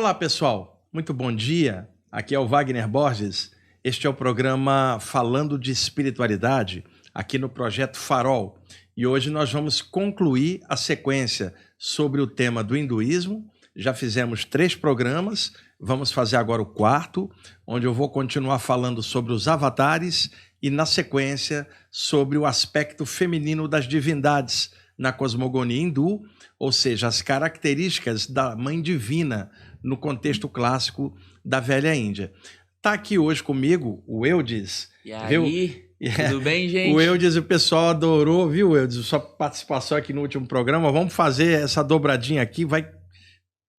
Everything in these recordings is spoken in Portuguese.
Olá, pessoal. Muito bom dia. Aqui é o Wagner Borges. Este é o programa Falando de Espiritualidade, aqui no Projeto Farol. E hoje nós vamos concluir a sequência sobre o tema do hinduísmo. Já fizemos 3 programas, vamos fazer agora o 4º, onde eu vou continuar falando sobre os avatares e, na sequência, sobre o aspecto feminino das divindades na cosmogonia hindu, ou seja, as características da mãe divina no contexto clássico da velha Índia. Está aqui hoje comigo o Eudes. E aí, tudo bem, gente? O Eudes, o pessoal adorou, viu, Eudes? Sua participação aqui no último programa. Vamos fazer essa dobradinha aqui, vai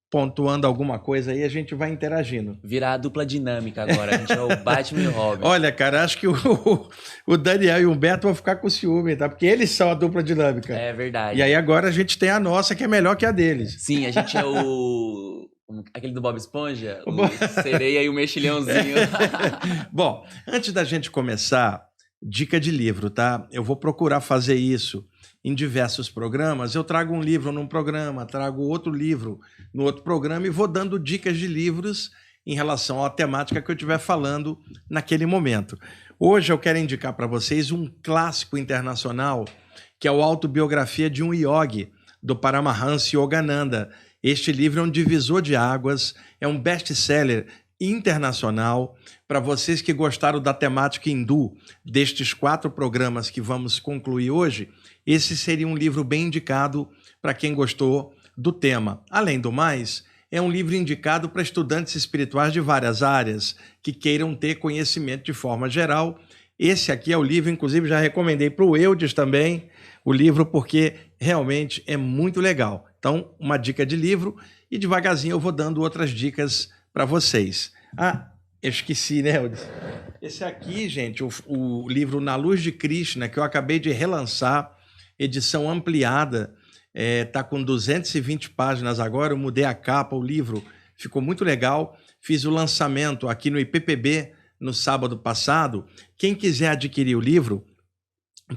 pontuando alguma coisa aí, a gente vai interagindo. Virar a dupla dinâmica agora, a gente é o Batman e o Robin. Olha, cara, acho que o Daniel e o Humberto vão ficar com ciúme, tá? Porque eles são a dupla dinâmica. É verdade. E aí agora a gente tem a nossa, que é melhor que a deles. Sim, a gente é aquele do Bob Esponja, o sereia e o mexilhãozinho. Bom, antes da gente começar, dica de livro, tá? Eu vou procurar fazer isso em diversos programas. Eu trago um livro num programa, trago outro livro no outro programa e vou dando dicas de livros em relação à temática que eu estiver falando naquele momento. Hoje eu quero indicar para vocês um clássico internacional, que é o Autobiografia de um Yogi, do Paramahansa Yogananda. Este livro é um divisor de águas, é um best-seller internacional. Para vocês que gostaram da temática hindu, destes 4 programas que vamos concluir hoje, esse seria um livro bem indicado para quem gostou do tema. Além do mais, é um livro indicado para estudantes espirituais de várias áreas que queiram ter conhecimento de forma geral. Esse aqui é o livro, inclusive já recomendei para o Eudes também, o livro, porque realmente é muito legal. Então, uma dica de livro e devagarzinho eu vou dando outras dicas para vocês. Ah, eu esqueci, né, Eudes? Esse aqui, gente, o livro Na Luz de Krishna, que eu acabei de relançar, edição ampliada, tá com 220 páginas agora, eu mudei a capa, o livro ficou muito legal, fiz o lançamento aqui no IPPB no sábado passado. Quem quiser adquirir o livro,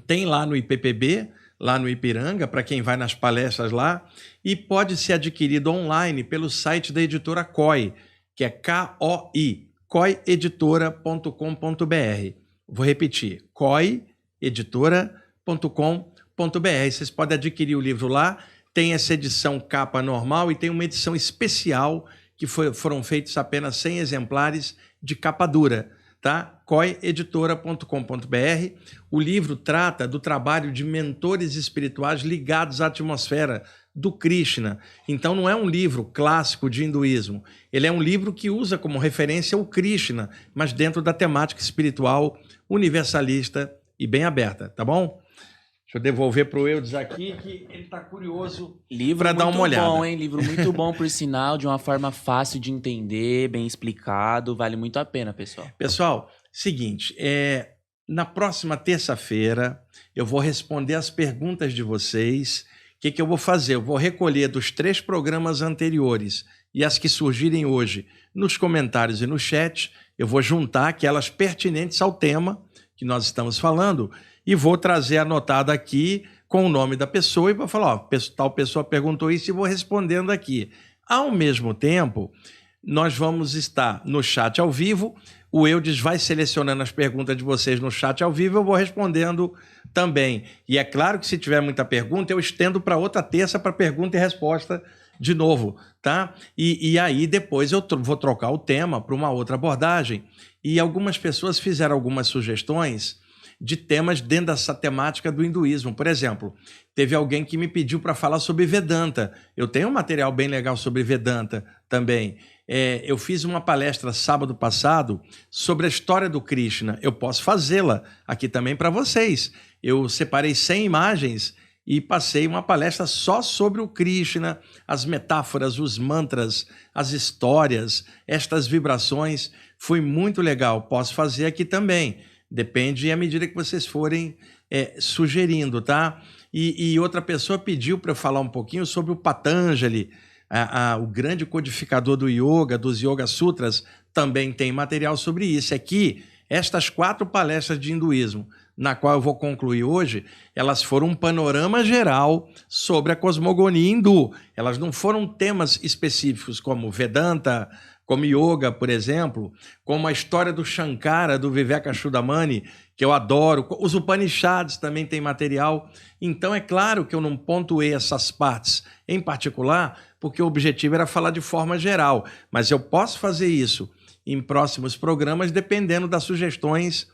tem lá no IPPB, lá no Ipiranga, para quem vai nas palestras lá, e pode ser adquirido online pelo site da editora COI, que é KOI, coieditora.com.br. Vou repetir, coieditora.com.br. Vocês podem adquirir o livro lá, tem essa edição capa normal e tem uma edição especial que foram feitos apenas 100 exemplares de capa dura, tá? coieditora.com.br. O livro trata do trabalho de mentores espirituais ligados à atmosfera do Krishna. Então não é um livro clássico de hinduísmo, ele é um livro que usa como referência o Krishna, mas dentro da temática espiritual universalista e bem aberta, tá bom? Deixa eu devolver para o Eudes aqui, que ele está curioso para dar uma olhada. Livro muito bom, hein? Livro muito bom, por sinal, de uma forma fácil de entender, bem explicado. Vale muito a pena, pessoal. Pessoal, seguinte, na próxima terça-feira eu vou responder as perguntas de vocês. O que eu vou fazer? Eu vou recolher dos 3 programas anteriores e as que surgirem hoje nos comentários e no chat. Eu vou juntar aquelas pertinentes ao tema que nós estamos falando e vou trazer anotado aqui com o nome da pessoa e vou falar, ó, tal pessoa perguntou isso e vou respondendo aqui. Ao mesmo tempo, nós vamos estar no chat ao vivo, o Eudes vai selecionando as perguntas de vocês no chat ao vivo, eu vou respondendo também. E é claro que se tiver muita pergunta, eu estendo para outra terça para pergunta e resposta de novo, tá? E aí depois eu vou trocar o tema para uma outra abordagem. E algumas pessoas fizeram algumas sugestões de temas dentro dessa temática do hinduísmo. Por exemplo, teve alguém que me pediu para falar sobre Vedanta. Eu tenho um material bem legal sobre Vedanta também. Eu fiz uma palestra sábado passado sobre a história do Krishna. Eu posso fazê-la aqui também para vocês. Eu separei 100 imagens e passei uma palestra só sobre o Krishna, as metáforas, os mantras, as histórias, estas vibrações. Foi muito legal. Posso fazer aqui também. Depende à medida que vocês forem sugerindo, tá? E outra pessoa pediu para eu falar um pouquinho sobre o Patanjali, o grande codificador do yoga, dos Yoga Sutras, também tem material sobre isso. Aqui, estas 4 palestras de hinduísmo, na qual eu vou concluir hoje, elas foram um panorama geral sobre a cosmogonia hindu. Elas não foram temas específicos como Vedanta, como Yoga, por exemplo, como a história do Shankara, do Vivekachudamani, que eu adoro. Os Upanishads também têm material. Então, é claro que eu não pontuei essas partes em particular, porque o objetivo era falar de forma geral. Mas eu posso fazer isso em próximos programas, dependendo das sugestões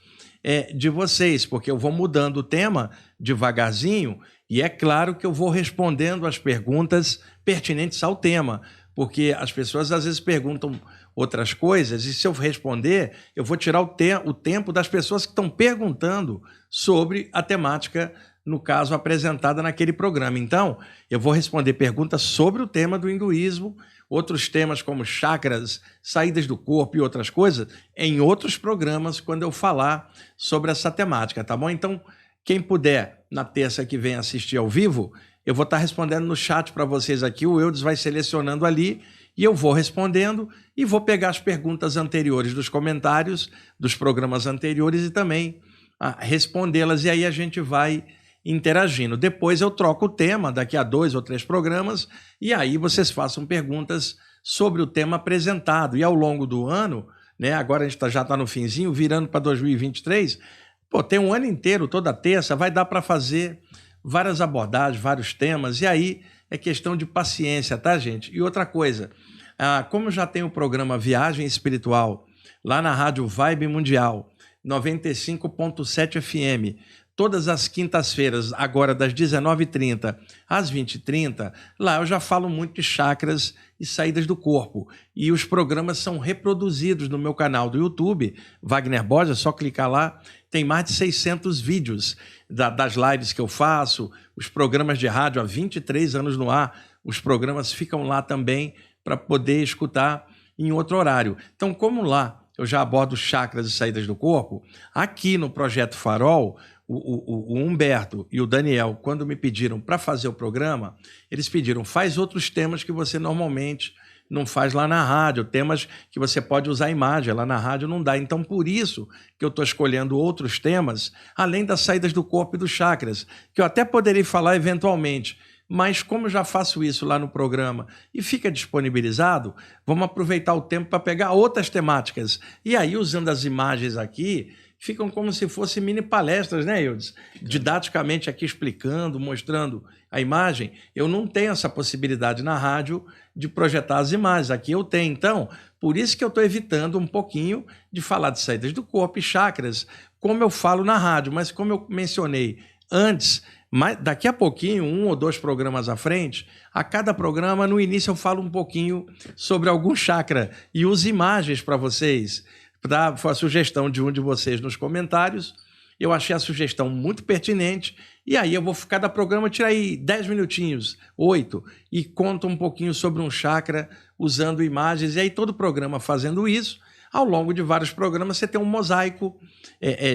de vocês, porque eu vou mudando o tema devagarzinho e é claro que eu vou respondendo as perguntas pertinentes ao tema, porque as pessoas às vezes perguntam outras coisas e se eu responder, eu vou tirar o tempo das pessoas que estão perguntando sobre a temática, no caso, apresentada naquele programa. Então, eu vou responder perguntas sobre o tema do hinduísmo, outros temas como chakras, saídas do corpo e outras coisas, em outros programas, quando eu falar sobre essa temática, tá bom? Então, quem puder, na terça que vem assistir ao vivo, eu vou estar respondendo no chat para vocês aqui, o Eudes vai selecionando ali e eu vou respondendo e vou pegar as perguntas anteriores dos comentários dos programas anteriores e também respondê-las, e aí a gente vai interagindo. Depois eu troco o tema daqui a 2 ou 3 programas e aí vocês façam perguntas sobre o tema apresentado. E ao longo do ano, né, agora a gente já está no finzinho, virando para 2023, tem um ano inteiro, toda terça, vai dar para fazer várias abordagens, vários temas, e aí é questão de paciência, tá, gente? E outra coisa, como já tem o programa Viagem Espiritual, lá na Rádio Vibe Mundial, 95.7 FM, todas as quintas-feiras, agora das 19h30 às 20h30, lá eu já falo muito de chakras e saídas do corpo. E os programas são reproduzidos no meu canal do YouTube, Wagner Borges, é só clicar lá, tem mais de 600 vídeos das lives que eu faço, os programas de rádio há 23 anos no ar, os programas ficam lá também para poder escutar em outro horário. Então, como lá eu já abordo chakras e saídas do corpo, aqui no Projeto Farol, o Humberto e o Daniel, quando me pediram para fazer o programa, eles pediram, faz outros temas que você normalmente não faz lá na rádio, temas que você pode usar imagem, lá na rádio não dá. Então, por isso que eu estou escolhendo outros temas, além das saídas do corpo e dos chakras, que eu até poderia falar eventualmente, mas como eu já faço isso lá no programa e fica disponibilizado, vamos aproveitar o tempo para pegar outras temáticas. E aí, usando as imagens aqui, ficam como se fossem mini palestras, né, Eudes? Didaticamente aqui explicando, mostrando a imagem. Eu não tenho essa possibilidade na rádio de projetar as imagens. Aqui eu tenho. Então, por isso que eu estou evitando um pouquinho de falar de saídas do corpo e chakras, como eu falo na rádio. Mas como eu mencionei antes, daqui a pouquinho, 1 ou 2 programas à frente, a cada programa, no início eu falo um pouquinho sobre algum chakra e uso imagens para vocês. Foi a sugestão de um de vocês nos comentários, eu achei a sugestão muito pertinente, e aí eu vou, cada programa, tirar aí 10 minutinhos, 8, e conto um pouquinho sobre um chakra, usando imagens, e aí todo programa fazendo isso, ao longo de vários programas você tem um mosaico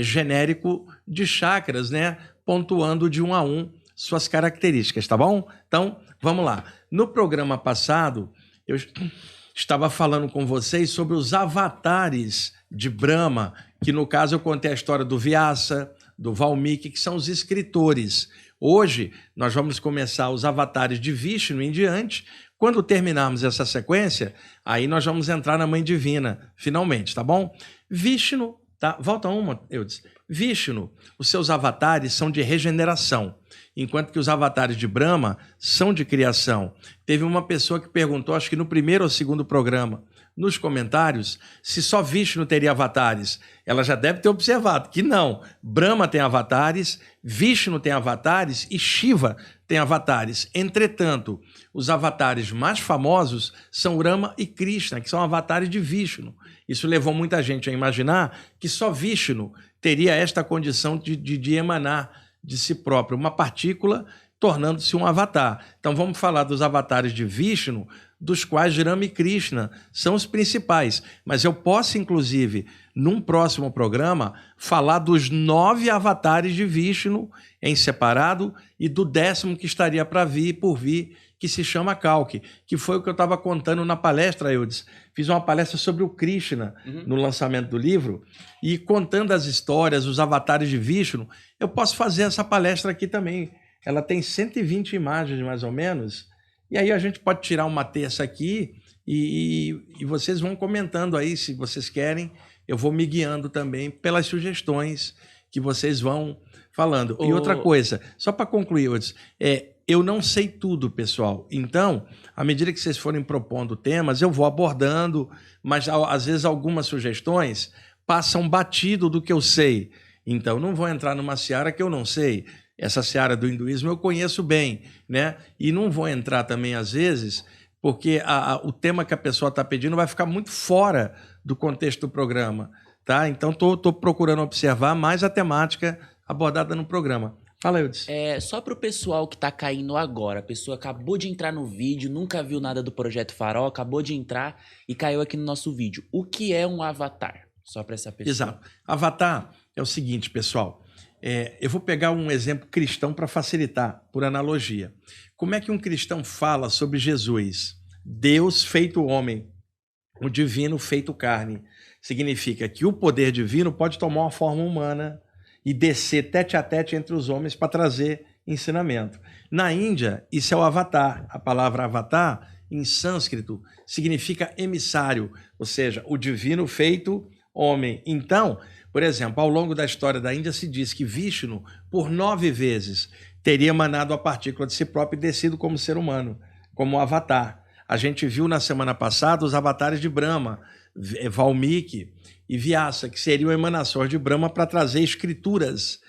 genérico de chakras, né, pontuando de 1 a 1 suas características, tá bom? Então, vamos lá. No programa passado, eu estava falando com vocês sobre os avatares de Brahma, que no caso eu contei a história do Vyasa, do Valmiki, que são os escritores. Hoje nós vamos começar os avatares de Vishnu em diante. Quando terminarmos essa sequência, aí nós vamos entrar na Mãe Divina, finalmente, tá bom? Vishnu, tá? Volta uma, eu disse. Vishnu, os seus avatares são de regeneração, enquanto que os avatares de Brahma são de criação. Teve uma pessoa que perguntou, acho que no primeiro ou segundo programa, nos comentários, se só Vishnu teria avatares. Ela já deve ter observado que não. Brahma tem avatares, Vishnu tem avatares e Shiva tem avatares. Entretanto, os avatares mais famosos são Rama e Krishna, que são avatares de Vishnu. Isso levou muita gente a imaginar que só Vishnu teria esta condição de emanar de si próprio uma partícula, tornando-se um avatar. Então vamos falar dos avatares de Vishnu, dos quais Rama e Krishna são os principais. Mas eu posso, inclusive, num próximo programa, falar dos 9 avatares de Vishnu em separado e do 10º que estaria por vir, que se chama Kalki, que foi o que eu estava contando na palestra, Eudes. Fiz uma palestra sobre o Krishna no lançamento do livro, e contando as histórias, os avatares de Vishnu, eu posso fazer essa palestra aqui também. Ela tem 120 imagens, mais ou menos, e aí a gente pode tirar uma terça aqui e vocês vão comentando aí, se vocês querem. Eu vou me guiando também pelas sugestões que vocês vão falando. E outra coisa, só para concluir, eu não sei tudo, pessoal. Então, à medida que vocês forem propondo temas, eu vou abordando, mas às vezes algumas sugestões passam batido do que eu sei. Então, não vou entrar numa seara que eu não sei. Essa seara do hinduísmo eu conheço bem, né? E não vou entrar também, às vezes, porque o tema que a pessoa está pedindo vai ficar muito fora do contexto do programa, tá? Então, estou procurando observar mais a temática abordada no programa. Fala, Eudes. Só para o pessoal que está caindo agora, a pessoa acabou de entrar no vídeo, nunca viu nada do Projeto Farol, acabou de entrar e caiu aqui no nosso vídeo. O que é um avatar? Só para essa pessoa. Exato. Avatar é o seguinte, pessoal. Eu vou pegar um exemplo cristão para facilitar, por analogia. Como é que um cristão fala sobre Jesus? Deus feito homem, o divino feito carne. Significa que o poder divino pode tomar uma forma humana e descer tete a tete entre os homens para trazer ensinamento. Na Índia, isso é o avatar. A palavra avatar, em sânscrito, significa emissário, ou seja, o divino feito homem. Então, por exemplo, ao longo da história da Índia se diz que Vishnu, por 9 vezes, teria emanado a partícula de si próprio e descido como ser humano, como avatar. A gente viu na semana passada os avatares de Brahma, Valmiki e Vyasa, que seriam emanações de Brahma para trazer escrituras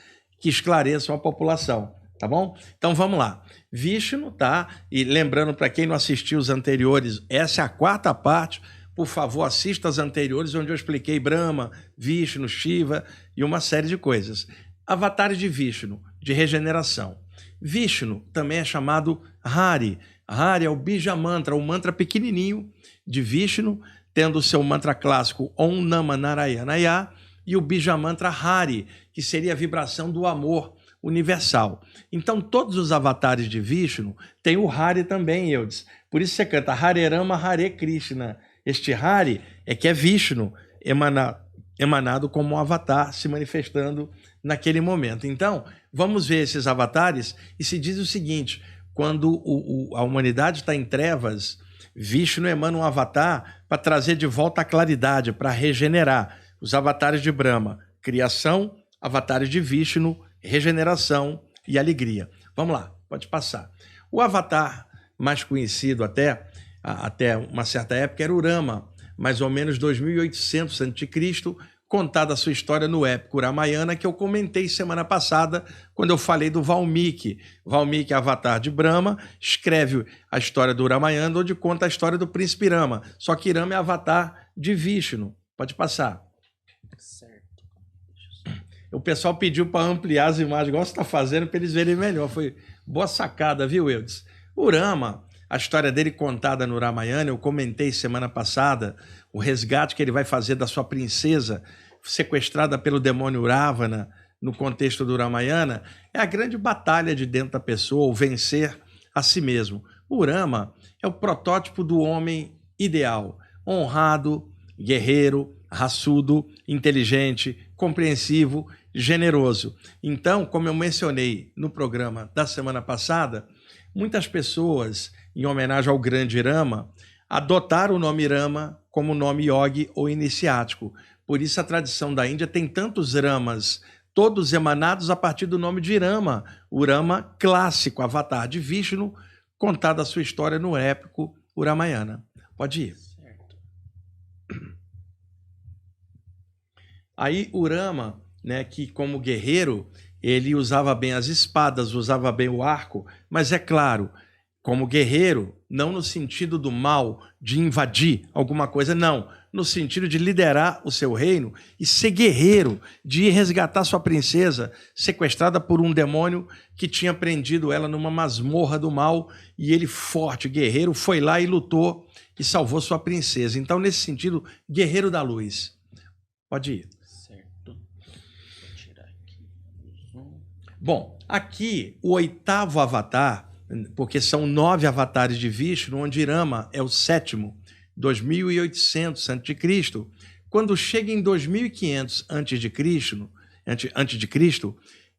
que esclareçam a população, tá bom? Então vamos lá. Vishnu, tá? E lembrando para quem não assistiu os anteriores, essa é a 4ª parte. Por favor, assista as anteriores, onde eu expliquei Brahma, Vishnu, Shiva e uma série de coisas. Avatares de Vishnu, de regeneração. Vishnu também é chamado Hari. Hari é o Bija Mantra, o mantra pequenininho de Vishnu, tendo o seu mantra clássico Om Nama Narayanaya e o Bija Mantra Hari, que seria a vibração do amor universal. Então, todos os avatares de Vishnu têm o Hari também, Eudes. Por isso você canta Hare Rama, Hare Krishna. Este Hari é que é Vishnu, emanado como um avatar, se manifestando naquele momento. Então, vamos ver esses avatares e se diz o seguinte: quando a humanidade está em trevas, Vishnu emana um avatar para trazer de volta a claridade, para regenerar. Os avatares de Brahma, criação, avatares de Vishnu, regeneração e alegria. Vamos lá, pode passar. O avatar mais conhecido até uma certa época era o Rama, mais ou menos 2800 a.C., contada a sua história no épico Ramayana, que eu comentei semana passada, quando eu falei do Valmiki. Valmiki, avatar de Brahma, escreve a história do Ramayana, onde conta a história do príncipe Rama. Só que Rama é avatar de Vishnu. Pode passar. Certo. O pessoal pediu para ampliar as imagens, igual você está fazendo, para eles verem melhor. Foi boa sacada, viu, Eudes? O Rama, a história dele contada no Ramayana, eu comentei semana passada, o resgate que ele vai fazer da sua princesa, sequestrada pelo demônio Ravana, no contexto do Ramayana, é a grande batalha de dentro da pessoa, o vencer a si mesmo. O Rama é o protótipo do homem ideal, honrado, guerreiro, raçudo, inteligente, compreensivo, generoso. Então, como eu mencionei no programa da semana passada, muitas pessoas, em homenagem ao grande Rama, adotaram o nome Rama como nome yogi ou iniciático. Por isso a tradição da Índia tem tantos Ramas, todos emanados a partir do nome de Rama, o Rama clássico, avatar de Vishnu, contada a sua história no épico Ramayana. Pode ir. Certo. Aí o Rama, né, que como guerreiro, ele usava bem as espadas, usava bem o arco, mas é claro, como guerreiro, não no sentido do mal, de invadir alguma coisa, não. No sentido de liderar o seu reino e ser guerreiro, de ir resgatar sua princesa, sequestrada por um demônio que tinha prendido ela numa masmorra do mal, e ele, forte, guerreiro, foi lá e lutou e salvou sua princesa. Então, nesse sentido, guerreiro da luz. Pode ir. Certo. Vou tirar aqui o zoom. Bom, aqui o 8º avatar porque são 9 avatares de Vishnu, onde Rama é o 7º, 2800 a.C. Quando chega em 2500 antes de Cristo,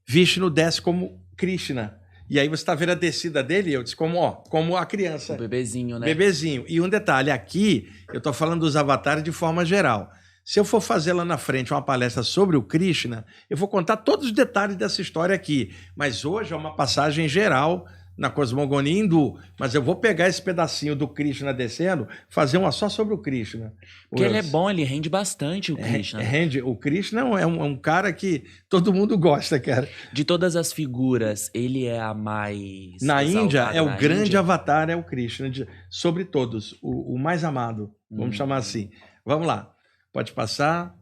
Vishnu desce como Krishna. E aí você está vendo a descida dele, eu disse, como a criança. O bebezinho, né? Bebezinho. E um detalhe, aqui eu estou falando dos avatares de forma geral. Se eu for fazer lá na frente uma palestra sobre o Krishna, eu vou contar todos os detalhes dessa história aqui. Mas hoje é uma passagem geral na cosmogonia hindu. Mas eu vou pegar esse pedacinho do Krishna descendo, fazer uma só sobre o Krishna. Porque ele é bom, ele rende bastante o Krishna. Rende. O Krishna é um cara que todo mundo gosta, cara. De todas as figuras, ele é a mais Na Índia, exaltada o na grande Índia? avatar é o Krishna, sobre todos, o mais amado, vamos chamar assim. Vamos lá, pode passar.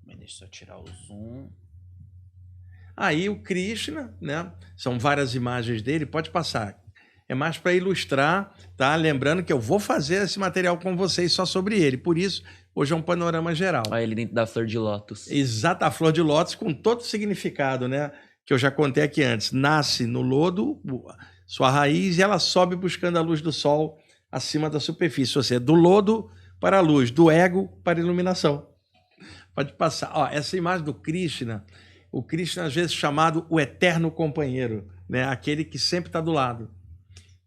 Deixa eu só tirar o zoom. Aí o Krishna, né? São várias imagens dele, pode passar. É mais para ilustrar, tá? Lembrando que eu vou fazer esse material com vocês só sobre ele. Por isso, hoje é um panorama geral. Olha ele dentro da flor de lótus. Exato, a flor de lótus com todo o significado, né? Que eu já contei aqui antes. Nasce no lodo, sua raiz, e ela sobe buscando a luz do sol acima da superfície. Ou seja, do lodo para a luz, do ego para a iluminação. Pode passar. Ó, essa imagem do Krishna, o Krishna às vezes chamado o eterno companheiro, né? Aquele que sempre está do lado.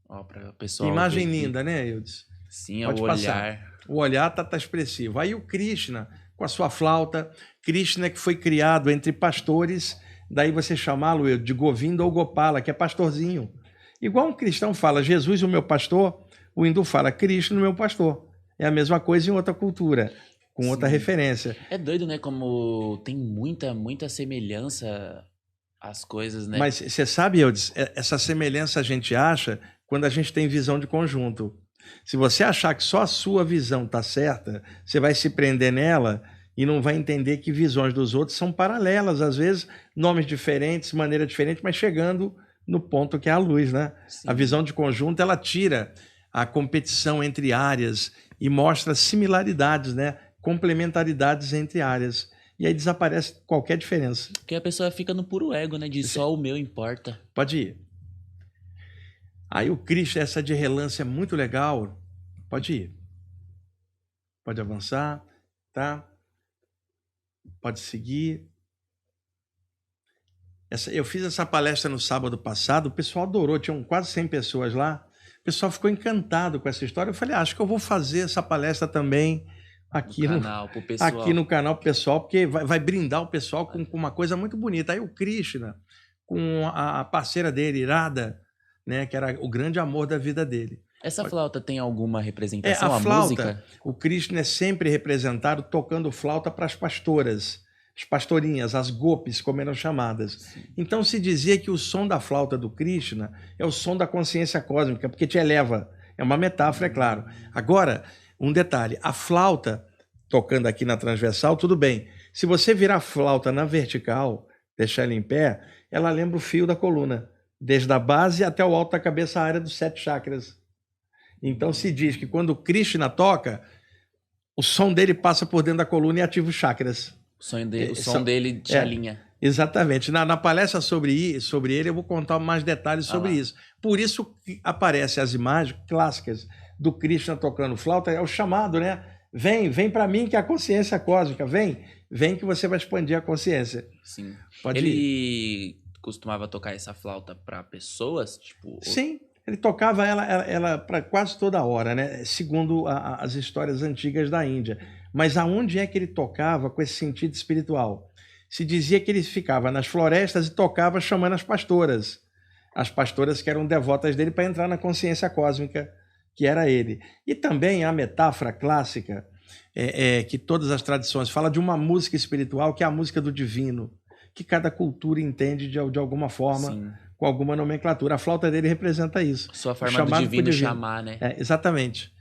Ó, para o pessoal. Que imagem ver aqui. linda, né, Eudes? Sim, é Pode o passar. olhar. O olhar tá expressivo. Aí o Krishna, com a sua flauta, Krishna que foi criado entre pastores, daí você chamá-lo de Govinda ou Gopala, que é pastorzinho. Igual um cristão fala, Jesus o meu pastor, o hindu fala, Krishna o meu pastor. É a mesma coisa em outra cultura, com outra referência. É doido, né? Como tem muita semelhança às coisas, né? Mas você sabe, Eudes, essa semelhança a gente acha quando a gente tem visão de conjunto. Se você achar que só a sua visão está certa, você vai se prender nela e não vai entender que visões dos outros são paralelas, às vezes nomes diferentes, maneira diferente, mas chegando no ponto que é a luz, né? Sim. A visão de conjunto, ela tira a competição entre áreas e mostra similaridades, né? Complementaridades entre áreas. E aí desaparece qualquer diferença. Porque a pessoa fica no puro ego, né? De só o meu importa. Pode ir. Aí o Krishna, essa de relance é muito legal. Pode ir. Pode avançar, tá? Pode seguir. Eu fiz essa palestra no sábado passado, o pessoal adorou, tinham quase 100 pessoas lá. O pessoal ficou encantado com essa história. Eu falei, acho que eu vou fazer essa palestra também aqui no canal pro pessoal, porque vai brindar o pessoal com uma coisa muito bonita. Aí o Krishna, com a parceira dele, Radha, né, que era o grande amor da vida dele. Essa flauta tem alguma representação? A flauta, música? O Krishna é sempre representado tocando flauta para as pastoras, as pastorinhas, as gopis, como eram chamadas. Sim. Então se dizia que o som da flauta do Krishna é o som da consciência cósmica, porque te eleva. É uma metáfora, é claro. Agora, um detalhe, a flauta, tocando aqui na transversal, tudo bem. Se você virar a flauta na vertical, deixar ela em pé, ela lembra o fio da coluna, desde a base até o alto da cabeça, a área dos 7 chakras. Então se diz que quando o Krishna toca, o som dele passa por dentro da coluna e ativa os chakras. O som dele te alinha. Exatamente. Na palestra sobre ele, eu vou contar mais detalhes sobre isso. Por isso que aparecem as imagens clássicas do Krishna tocando flauta, é o chamado, né? Vem para mim que é a consciência cósmica, vem que você vai expandir a consciência. Sim. Pode Ele ir. costumava tocar essa flauta para pessoas, tipo? Sim, ele tocava ela para quase toda hora, né? Segundo as histórias antigas da Índia. Mas aonde é que ele tocava com esse sentido espiritual? Se dizia que ele ficava nas florestas e tocava chamando as pastoras que eram devotas dele para entrar na consciência cósmica, que era ele. E também a metáfora clássica, que todas as tradições falam de uma música espiritual, que é a música do divino, que cada cultura entende de alguma forma, sim, com alguma nomenclatura. A flauta dele representa isso. Sua forma do divino chamar, né? Exatamente.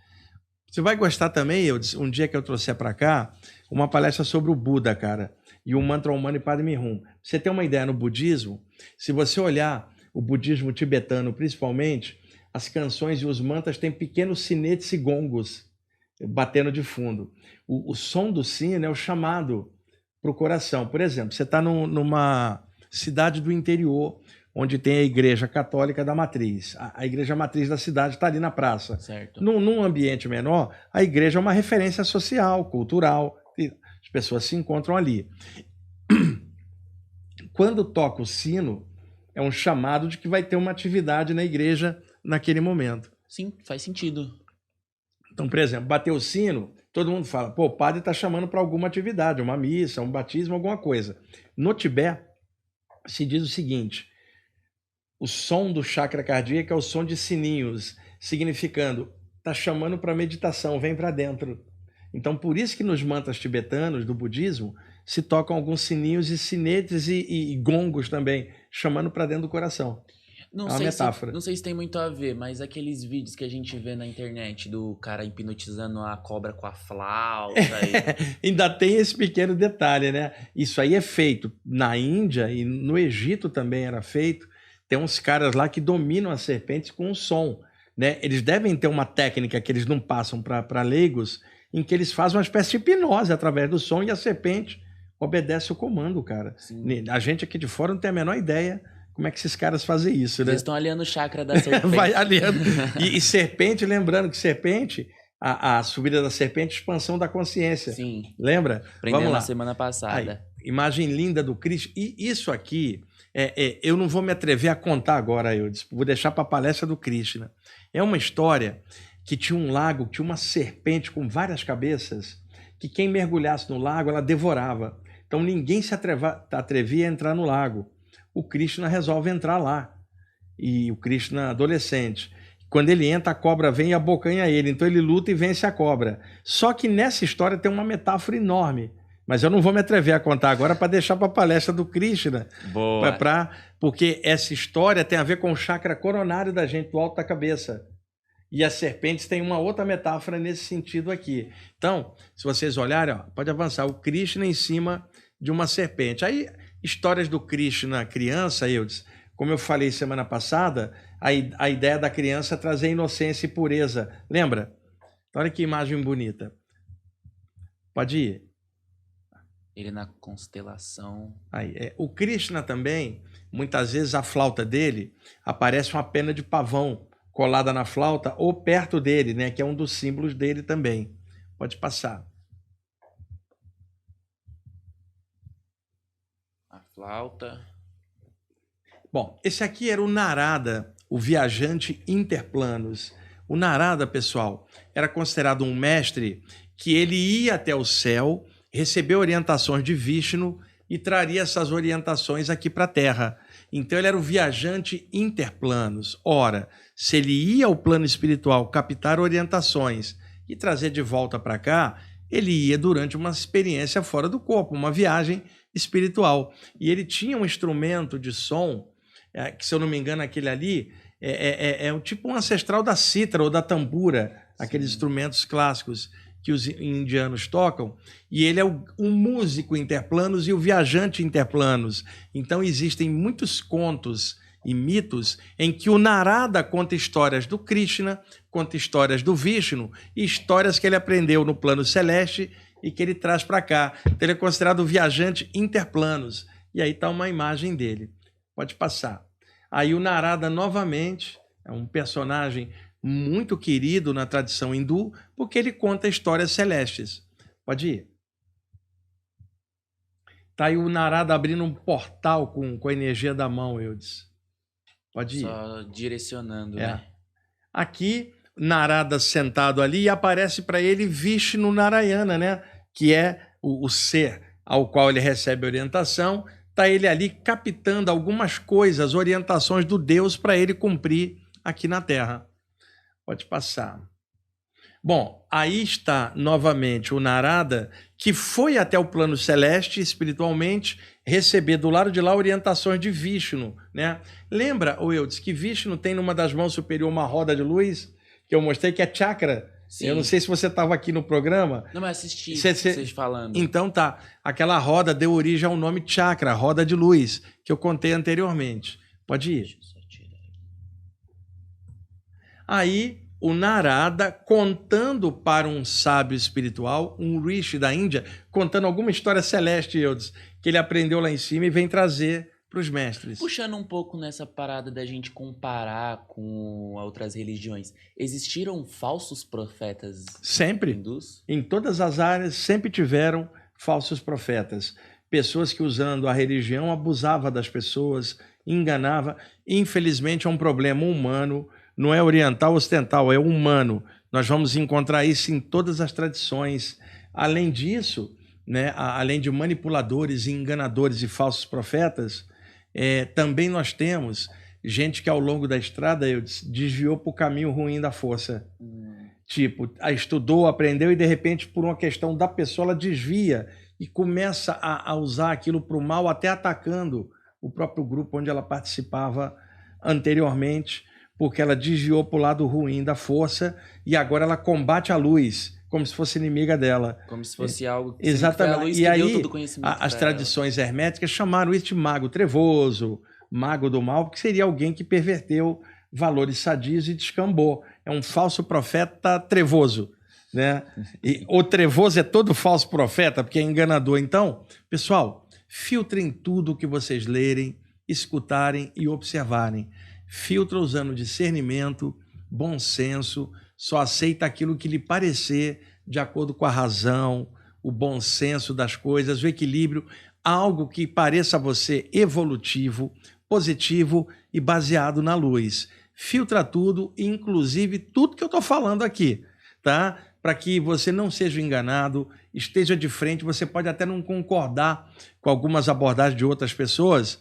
Você vai gostar também, um dia que eu trouxer para cá, uma palestra sobre o Buda, cara, e o mantra Om Mani Padme Hum. Você tem uma ideia no budismo? Se você olhar o budismo tibetano, principalmente, as canções e os mantras têm pequenos sinetes e gongos batendo de fundo. O som do sino é o chamado para o coração. Por exemplo, você está numa cidade do interior, onde tem a igreja católica da matriz. A igreja matriz da cidade está ali na praça. Certo. Num ambiente menor, a igreja é uma referência social, cultural, as pessoas se encontram ali. Quando toca o sino, é um chamado de que vai ter uma atividade na igreja naquele momento. Sim, faz sentido. Então, por exemplo, bater o sino, todo mundo fala, pô, o padre está chamando para alguma atividade, uma missa, um batismo, alguma coisa. No Tibete, se diz o seguinte, o som do chakra cardíaco é o som de sininhos, significando, está chamando para meditação, vem para dentro. Então, por isso que nos mantras tibetanos do budismo, se tocam alguns sininhos e sinetes e gongos também, chamando para dentro do coração. Não É uma sei metáfora. não sei se tem muito a ver, mas aqueles vídeos que a gente vê na internet do cara hipnotizando a cobra com a flauta. Ainda tem esse pequeno detalhe, né? Isso aí é feito na Índia e no Egito também era feito. Tem uns caras lá que dominam as serpentes com o som, né? Eles devem ter uma técnica que eles não passam para leigos, em que eles fazem uma espécie de hipnose através do som e a serpente obedece o comando, cara. Sim. A gente aqui de fora não tem a menor ideia como é que esses caras fazem isso, né? Eles estão aliando o chakra da serpente. Vai aliando. E serpente, lembrando que serpente, a subida da serpente, expansão da consciência. Sim. Lembra? Aprendemos Vamos lá. na semana passada. Aí, imagem linda do Cristo. E isso aqui, eu não vou me atrever a contar agora, eu vou deixar para a palestra do Krishna. É uma história que tinha um lago, tinha uma serpente com várias cabeças, que quem mergulhasse no lago, ela devorava. Então ninguém se atrevia a entrar no lago. O Krishna resolve entrar lá. E o Krishna adolescente. Quando ele entra, a cobra vem e abocanha ele. Então ele luta e vence a cobra. Só que nessa história tem uma metáfora enorme. Mas eu não vou me atrever a contar agora para deixar para a palestra do Krishna. Boa. Porque essa história tem a ver com o chakra coronário da gente, do alto da cabeça. E as serpentes têm uma outra metáfora nesse sentido aqui. Então, se vocês olharem, ó, pode avançar, o Krishna em cima de uma serpente. Aí, histórias do Krishna criança, Eudes, como eu falei semana passada, a ideia da criança é trazer inocência e pureza. Lembra? Olha que imagem bonita. Pode ir. Ele na constelação. Aí, o Krishna também, muitas vezes a flauta dele aparece uma pena de pavão colada na flauta ou perto dele, né, que é um dos símbolos dele também. Pode passar. A flauta. Bom, esse aqui era o Narada, o viajante interplanos. O Narada, pessoal, era considerado um mestre que ele ia até o céu, recebeu orientações de Vishnu e traria essas orientações aqui para a Terra. Então ele era o viajante interplanos. Ora, se ele ia ao plano espiritual captar orientações e trazer de volta para cá, ele ia durante uma experiência fora do corpo, uma viagem espiritual. E ele tinha um instrumento de som, que se eu não me engano aquele ali, é tipo um ancestral da cítara ou da tambura, aqueles instrumentos clássicos que os indianos tocam, e ele é o músico interplanos e o viajante interplanos. Então existem muitos contos e mitos em que o Narada conta histórias do Krishna, conta histórias do Vishnu e histórias que ele aprendeu no plano celeste e que ele traz para cá. Então ele é considerado o viajante interplanos. E aí está uma imagem dele. Pode passar. Aí o Narada novamente é um personagem muito querido na tradição hindu, porque ele conta histórias celestes. Pode ir. Está aí o Narada abrindo um portal com a energia da mão, Eudes. Pode ir. Só direcionando, né? Aqui, Narada sentado ali e aparece para ele Vishnu Narayana, né? Que é o ser ao qual ele recebe orientação. Está ele ali captando algumas coisas, orientações do Deus para ele cumprir aqui na Terra. Pode passar. Bom, aí está novamente o Narada, que foi até o plano celeste espiritualmente receber do lado de lá orientações de Vishnu, né? Lembra, Eudes, que Vishnu tem numa das mãos superior uma roda de luz, que eu mostrei que é chakra? Sim. Eu não sei se você estava aqui no programa. Não, mas assisti vocês falando. Então tá, aquela roda deu origem ao nome chakra, roda de luz, que eu contei anteriormente. Pode ir. Aí o Narada contando para um sábio espiritual, um rishi da Índia, contando alguma história celeste, Eudes, que ele aprendeu lá em cima e vem trazer para os mestres. Puxando um pouco nessa parada da gente comparar com outras religiões, existiram falsos profetas Sempre. hindus? Em todas as áreas sempre tiveram falsos profetas. Pessoas que usando a religião abusava das pessoas, enganava. Infelizmente é um problema humano, não é oriental ou ocidental, é humano. Nós vamos encontrar isso em todas as tradições. Além disso, né, além de manipuladores, enganadores e falsos profetas, também nós temos gente que ao longo da estrada desviou para o caminho ruim da força. Tipo, estudou, aprendeu e de repente por uma questão da pessoa ela desvia e começa a usar aquilo para o mal, até atacando o próprio grupo onde ela participava anteriormente, porque ela desviou para o lado ruim da força e agora ela combate a luz, como se fosse inimiga dela. Como se fosse algo que exatamente. Foi a luz e que aí, deu todo o conhecimento as tradições herméticas chamaram isso de mago trevoso, mago do mal, porque seria alguém que perverteu valores sadios e descambou. É um falso profeta trevoso, né? E o trevoso é todo falso profeta, porque é enganador. Então, pessoal, filtrem tudo o que vocês lerem, escutarem e observarem. Filtra usando discernimento, bom senso, só aceita aquilo que lhe parecer de acordo com a razão, o bom senso das coisas, o equilíbrio, algo que pareça a você evolutivo, positivo e baseado na luz. Filtra tudo, inclusive tudo que eu estou falando aqui, tá? Para que você não seja enganado, esteja de frente. Você pode até não concordar com algumas abordagens de outras pessoas,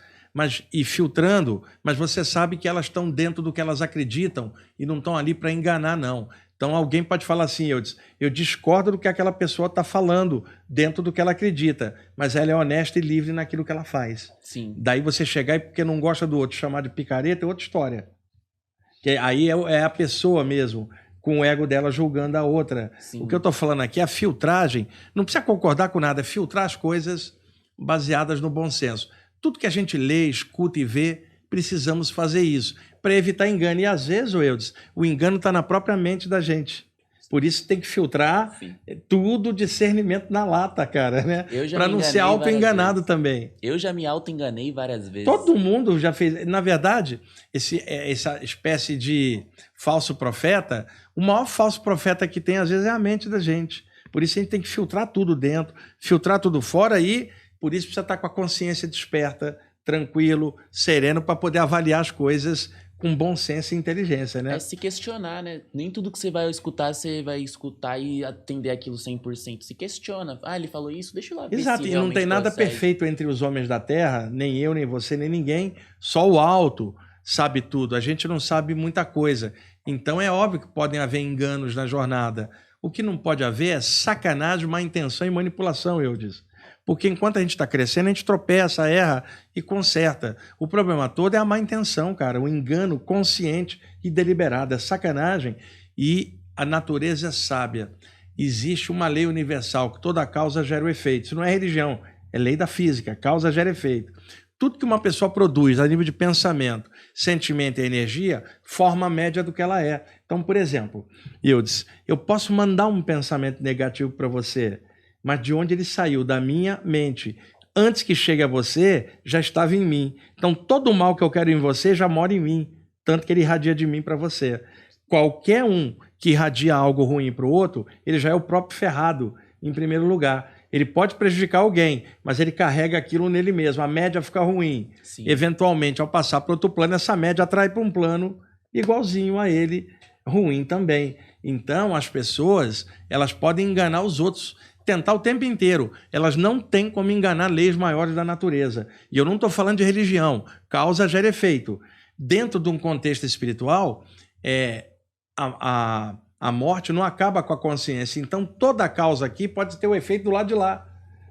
e filtrando, mas você sabe que elas estão dentro do que elas acreditam e não estão ali para enganar, não. Então alguém pode falar assim, eu discordo do que aquela pessoa está falando dentro do que ela acredita, mas ela é honesta e livre naquilo que ela faz. Sim. Daí você chegar e porque não gosta do outro chamar de picareta é outra história. Que aí é a pessoa mesmo, com o ego dela julgando a outra. Sim. O que eu estou falando aqui é a filtragem. Não precisa concordar com nada, é filtrar as coisas baseadas no bom senso. Tudo que a gente lê, escuta e vê, precisamos fazer isso para evitar engano. E às vezes, o engano está na própria mente da gente. Por isso tem que filtrar tudo, discernimento na lata, cara, né? Para não ser auto-enganado também. Eu já me auto-enganei várias vezes. Todo mundo já fez. Na verdade, essa espécie de falso profeta, o maior falso profeta que tem, às vezes, é a mente da gente. Por isso a gente tem que filtrar tudo dentro, filtrar tudo fora e, por isso, precisa estar com a consciência desperta, tranquilo, sereno, para poder avaliar as coisas com bom senso e inteligência, né? É se questionar, né? Nem tudo que você vai escutar e atender aquilo 100%. Se questiona. Ah, ele falou isso, deixa eu lá ver. Exato, e não tem nada perfeito entre os homens da Terra, nem eu, nem você, nem ninguém. Só o alto sabe tudo. A gente não sabe muita coisa. Então é óbvio que podem haver enganos na jornada. O que não pode haver é sacanagem, má intenção e manipulação, Porque enquanto a gente está crescendo, a gente tropeça, erra e conserta. O problema todo é a má intenção, cara. O engano consciente e deliberado. É sacanagem. E a natureza é sábia. Existe uma lei universal, que toda causa gera o efeito. Isso não é religião, é lei da física. Causa gera efeito. Tudo que uma pessoa produz a nível de pensamento, sentimento e energia, forma a média do que ela é. Então, por exemplo, eu posso mandar um pensamento negativo para você, mas de onde ele saiu? Da minha mente. Antes que chegue a você, já estava em mim. Então, todo o mal que eu quero em você já mora em mim, tanto que ele irradia de mim para você. Qualquer um que irradia algo ruim para o outro, ele já é o próprio ferrado, em primeiro lugar. Ele pode prejudicar alguém, mas ele carrega aquilo nele mesmo. A média fica ruim. Sim. Eventualmente, ao passar para outro plano, essa média atrai para um plano igualzinho a ele, ruim também. Então, as pessoas, elas podem enganar os outros, tentar o tempo inteiro. Elas não têm como enganar leis maiores da natureza. E eu não estou falando de religião. Causa gera efeito. Dentro de um contexto espiritual, a morte não acaba com a consciência. Então, toda a causa aqui pode ter o efeito do lado de lá.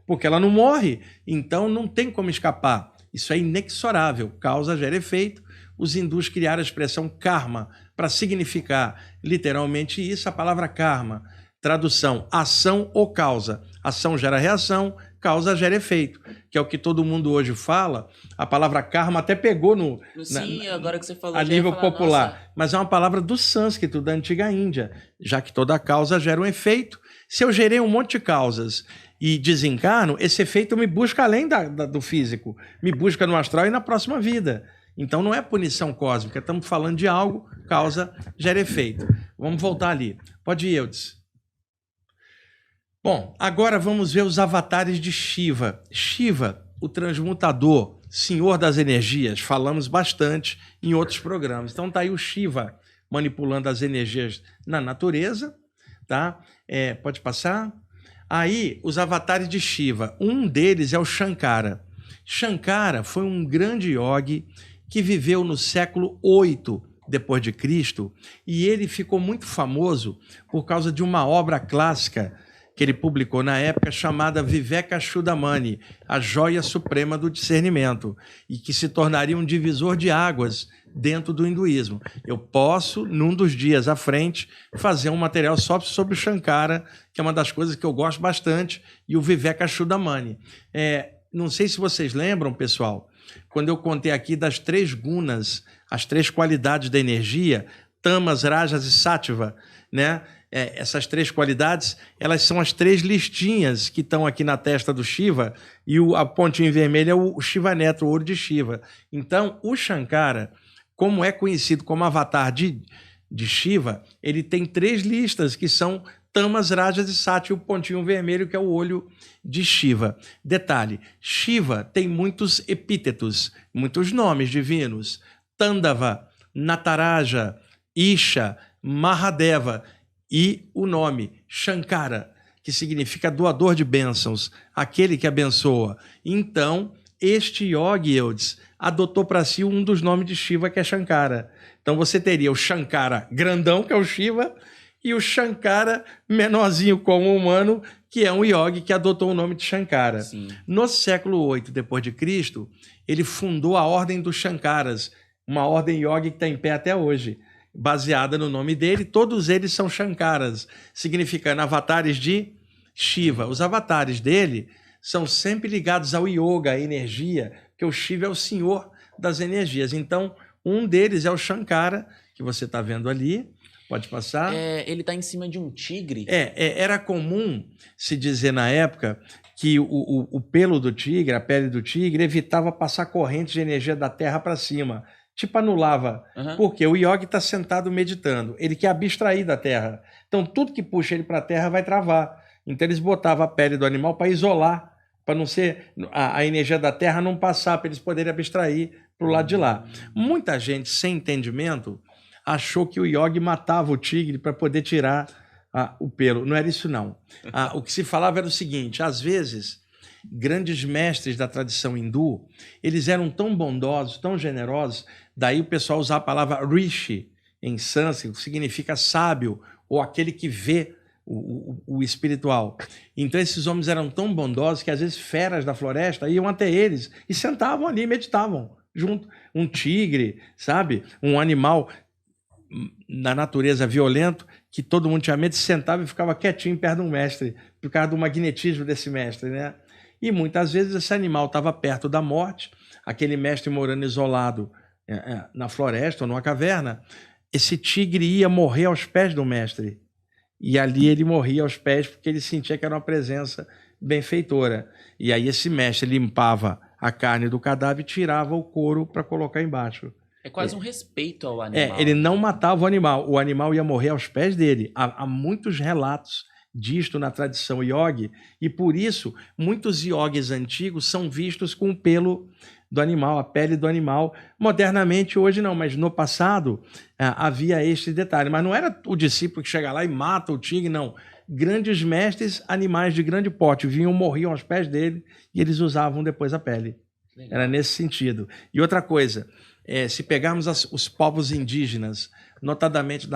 Porque ela não morre. Então, não tem como escapar. Isso é inexorável. Causa gera efeito. Os hindus criaram a expressão karma para significar literalmente isso, a palavra karma. Tradução, ação ou causa. Ação gera reação, causa gera efeito. Que é o que todo mundo hoje fala. A palavra karma até pegou agora que você falou, a nível popular. Nossa. Mas é uma palavra do sânscrito, da antiga Índia. Já que toda causa gera um efeito. Se eu gerei um monte de causas e desencarno, esse efeito me busca além do físico, me busca no astral e na próxima vida. Então não é punição cósmica, estamos falando de algo, causa, gera efeito. Vamos voltar ali. Pode ir, Eudes. Bom, agora vamos ver os avatares de Shiva. Shiva, o transmutador, senhor das energias, falamos bastante em outros programas. Então tá aí o Shiva manipulando as energias na natureza, tá? Pode passar. Aí, os avatares de Shiva, um deles é o Shankara. Shankara foi um grande yogi que viveu no século VIII depois de Cristo, e ele ficou muito famoso por causa de uma obra clássica que ele publicou na época chamada Vivekachudamani, a joia suprema do discernimento, e que se tornaria um divisor de águas dentro do hinduísmo. Eu posso, num dos dias à frente, fazer um material só sobre o Shankara, que é uma das coisas que eu gosto bastante, e o Vivekachudamani. Não sei se vocês lembram, pessoal, quando eu contei aqui das 3 gunas, as 3 qualidades da energia, tamas, rajas e sattva, né? Essas 3 qualidades, elas são as 3 listinhas que estão aqui na testa do Shiva, e a pontinha vermelha é o Shiva Netra, o olho de Shiva. Então, o Shankara, como é conhecido como avatar de Shiva, ele tem 3 listas que são tamas, rajas e sattva, o pontinho vermelho que é o olho de Shiva. Detalhe, Shiva tem muitos epítetos, muitos nomes divinos. Tandava, Nataraja, Isha, Mahadeva e o nome Shankara, que significa doador de bênçãos, aquele que abençoa. Então, este yogi, Eudes, adotou para si um dos nomes de Shiva, que é Shankara. Então você teria o Shankara grandão, que é o Shiva, e o Shankara menorzinho como o humano, que é um yogi que adotou o nome de Shankara. Sim. No século VIII depois de Cristo, ele fundou a Ordem dos Shankaras, uma ordem yogi que está em pé até hoje, baseada no nome dele. Todos eles são Shankaras, significando avatares de Shiva. Os avatares dele são sempre ligados ao yoga, à energia, porque o Shiva é o senhor das energias. Então, um deles é o Shankara, que você está vendo ali. Pode passar. Ele está em cima de um tigre? Era comum se dizer na época que o pelo do tigre, a pele do tigre, evitava passar correntes de energia da terra para cima. Tipo, anulava. Uhum. Porque o yogi está sentado meditando. Ele quer abstrair da terra. Então, tudo que puxa ele para a terra vai travar. Então, eles botavam a pele do animal para isolar, para não ser a energia da terra não passar, para eles poderem abstrair para o lado de lá. Muita gente, sem entendimento, achou que o yogi matava o tigre para poder tirar o pelo. Não era isso, não. O que se falava era o seguinte: às vezes, grandes mestres da tradição hindu, eles eram tão bondosos, tão generosos, daí o pessoal usava a palavra rishi, em sânscrito, que significa sábio, ou aquele que vê o espiritual. Então esses homens eram tão bondosos que às vezes feras da floresta iam até eles e sentavam ali e meditavam junto. Um tigre, sabe? Um animal na natureza violento, que todo mundo tinha medo, sentava e ficava quietinho perto de um mestre, por causa do magnetismo desse mestre, né? E muitas vezes esse animal estava perto da morte, aquele mestre morando isolado na floresta ou numa caverna, esse tigre ia morrer aos pés do mestre. E ali ele morria aos pés porque ele sentia que era uma presença benfeitora. E aí esse mestre limpava a carne do cadáver e tirava o couro para colocar embaixo. É quase um respeito ao animal. Ele não matava o animal ia morrer aos pés dele. Há muitos relatos disto na tradição yogi, e por isso muitos yogis antigos são vistos com o pelo do animal, a pele do animal. Modernamente, hoje não, mas no passado havia este detalhe. Mas não era o discípulo que chega lá e mata o tigre, não. Grandes mestres, animais de grande porte, vinham, morriam aos pés dele e eles usavam depois a pele. Legal. Era nesse sentido. E outra coisa, se pegarmos os povos indígenas, notadamente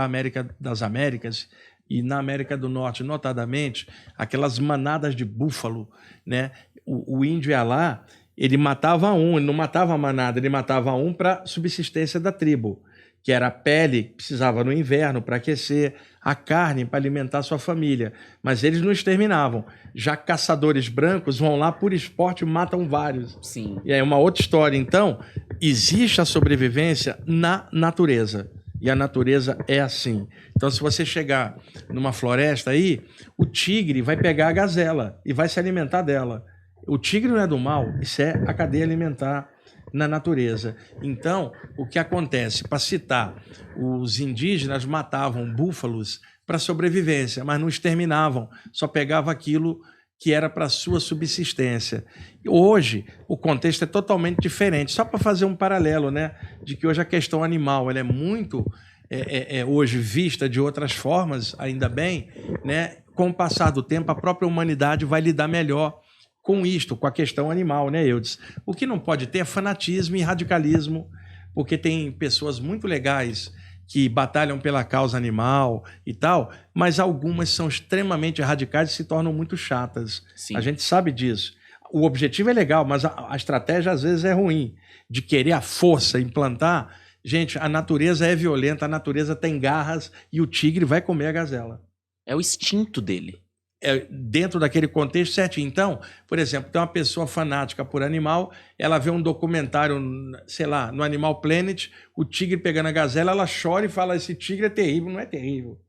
das Américas, e na América do Norte, notadamente, aquelas manadas de búfalo, né? O índio ia lá, ele matava um, ele não matava a manada, ele matava um para subsistência da tribo, que era a pele, que precisava no inverno para aquecer, a carne para alimentar sua família, mas eles não exterminavam. Já caçadores brancos vão lá por esporte e matam vários. Sim. E aí é uma outra história. Então, existe a sobrevivência na natureza. E a natureza é assim. Então, se você chegar numa floresta aí, o tigre vai pegar a gazela e vai se alimentar dela. O tigre não é do mal, isso é a cadeia alimentar na natureza. Então, o que acontece? Para citar, os indígenas matavam búfalos para sobrevivência, mas não exterminavam, só pegavam aquilo que era para sua subsistência. Hoje, o contexto é totalmente diferente. Só para fazer um paralelo, né, de que hoje a questão animal ela é muito hoje vista de outras formas, ainda bem, né? Com o passar do tempo, a própria humanidade vai lidar melhor com isto, com a questão animal, né, Eudes? O que não pode ter é fanatismo e radicalismo, porque tem pessoas muito legais que batalham pela causa animal e tal, mas algumas são extremamente radicais e se tornam muito chatas. Sim. A gente sabe disso. O objetivo é legal, mas a estratégia às vezes é ruim, de querer a força implantar. Gente, a natureza é violenta, a natureza tem garras e o tigre vai comer a gazela. É o instinto dele. Dentro daquele contexto certinho. Então, por exemplo, tem uma pessoa fanática por animal, ela vê um documentário, sei lá, no Animal Planet, o tigre pegando a gazela, ela chora e fala, esse tigre é terrível. Não é terrível.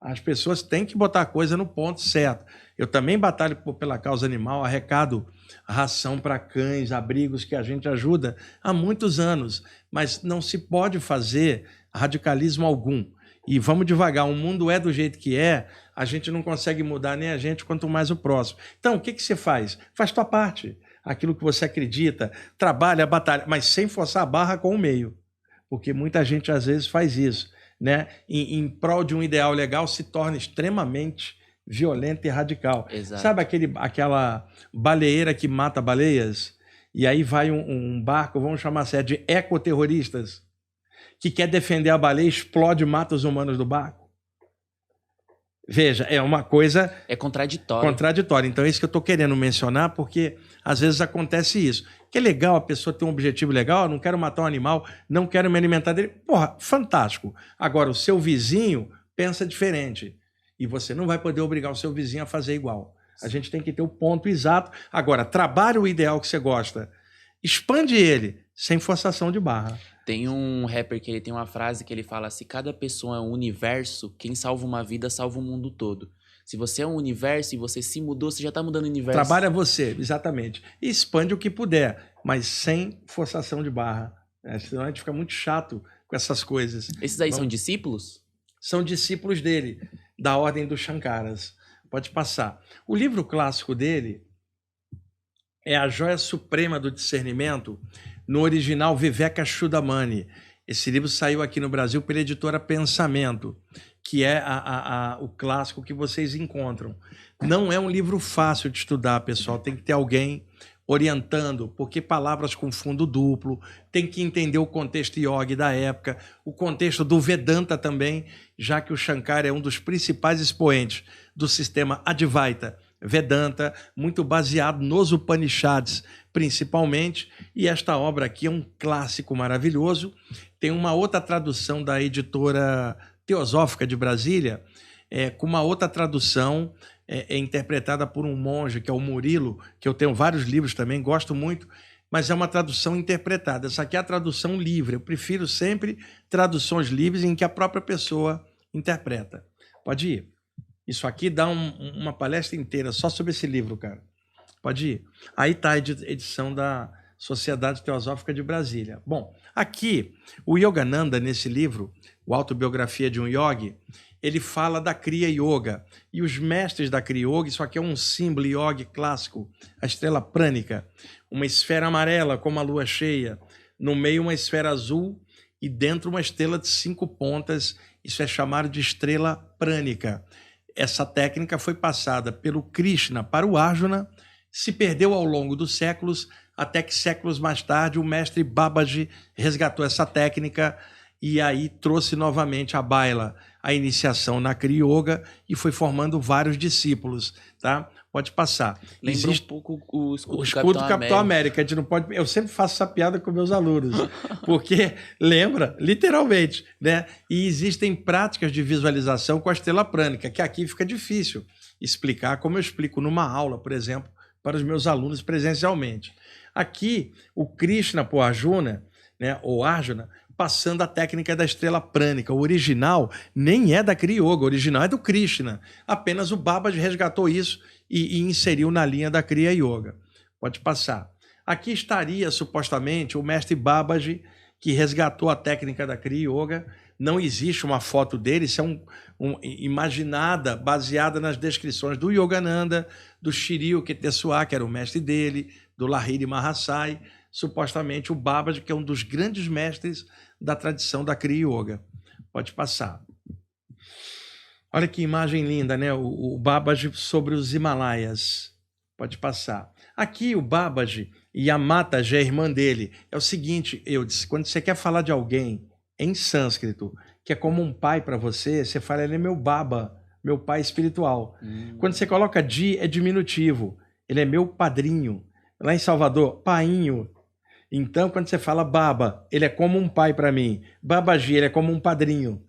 As pessoas têm que botar a coisa no ponto certo. Eu também batalho pela causa animal, arrecado ração para cães, abrigos que a gente ajuda há muitos anos, mas não se pode fazer radicalismo algum. E vamos devagar, o mundo é do jeito que é, a gente não consegue mudar nem a gente, quanto mais o próximo. Então, o que você faz? Faz tua parte, aquilo que você acredita, trabalha, batalha, mas sem forçar a barra com o meio, porque muita gente às vezes faz isso, né? Em prol de um ideal legal, se torna extremamente violento e radical. Exato. Sabe aquela baleeira que mata baleias? E aí vai um barco, vamos chamar assim, de ecoterroristas, que quer defender a baleia, explode e mata os humanos do barco. Veja, é uma coisa... É contraditório. Contraditória. Então é isso que eu estou querendo mencionar, porque às vezes acontece isso. Que é legal a pessoa ter um objetivo legal, não quero matar um animal, não quero me alimentar dele. Porra, fantástico. Agora, o seu vizinho pensa diferente. E você não vai poder obrigar o seu vizinho a fazer igual. A gente tem que ter o ponto exato. Agora, trabalhe o ideal que você gosta. Expande ele, sem forçação de barra. Tem um rapper que ele tem uma frase que ele fala: se cada pessoa é um universo, quem salva uma vida salva o mundo todo. Se você é um universo e você se mudou, você já está mudando o universo. Trabalha você, exatamente. E expande o que puder, mas sem forçação de barra. Senão a gente fica muito chato com essas coisas. Esses aí são discípulos? São discípulos dele, da ordem dos Shankaras. Pode passar. O livro clássico dele é A Joia Suprema do Discernimento, no original Vivekachudamani. Esse livro saiu aqui no Brasil pela editora Pensamento, que é o clássico que vocês encontram. Não é um livro fácil de estudar, pessoal. Tem que ter alguém orientando, porque palavras com fundo duplo, tem que entender o contexto yogi da época, o contexto do Vedanta também, já que o Shankara é um dos principais expoentes do sistema Advaita Vedanta, muito baseado nos Upanishads, principalmente, e esta obra aqui é um clássico maravilhoso. Tem uma outra tradução da editora Teosófica de Brasília, com uma outra tradução interpretada por um monge, que é o Murilo, que eu tenho vários livros também, gosto muito, mas é uma tradução interpretada. Essa aqui é a tradução livre. Eu prefiro sempre traduções livres em que a própria pessoa interpreta. Pode ir. Isso aqui dá uma palestra inteira só sobre esse livro, cara. Pode ir. Aí está a edição da Sociedade Teosófica de Brasília. Bom, aqui, o Yogananda, nesse livro, o Autobiografia de um Yogi, ele fala da Kriya Yoga. E os mestres da Kriya Yoga, isso aqui é um símbolo yogi clássico, a estrela prânica, uma esfera amarela como a lua cheia, no meio uma esfera azul e dentro uma estrela de 5 pontas, isso é chamado de estrela prânica. Essa técnica foi passada pelo Krishna para o Arjuna, se perdeu ao longo dos séculos, até que séculos mais tarde o mestre Babaji resgatou essa técnica e aí trouxe novamente à baila a iniciação na Kriya Yoga e foi formando vários discípulos, tá? Pode passar. Lembra um pouco o escudo do Capitão América. A gente não pode... Eu sempre faço essa piada com meus alunos, porque lembra, literalmente, né? E existem práticas de visualização com a estrela prânica, que aqui fica difícil explicar, como eu explico numa aula, por exemplo, para os meus alunos presencialmente. Aqui, o Krishna, por Arjuna, né, ou Arjuna, passando a técnica da estrela prânica. O original nem é da Kriya Yoga, o original é do Krishna. Apenas o Babaji resgatou isso e inseriu na linha da Kriya Yoga. Pode passar. Aqui estaria, supostamente, o mestre Babaji, que resgatou a técnica da Kriya Yoga. Não existe uma foto dele, isso é imaginada, baseada nas descrições do Yogananda, do Shri Yukteswar, que era o mestre dele, do Lahiri Mahasaya, supostamente o Babaji, que é um dos grandes mestres da tradição da Kriya Yoga. Pode passar. Olha que imagem linda, né? O Babaji sobre os Himalaias. Pode passar. Aqui o Babaji e a Mataji, a irmã dele. É o seguinte, Eudes, quando você quer falar de alguém em sânscrito, que é como um pai para você, você fala, ele é meu baba, meu pai espiritual. Quando você coloca di, é diminutivo. Ele é meu padrinho. Lá em Salvador, painho. Então, quando você fala baba, ele é como um pai para mim. Babaji, ele é como um padrinho.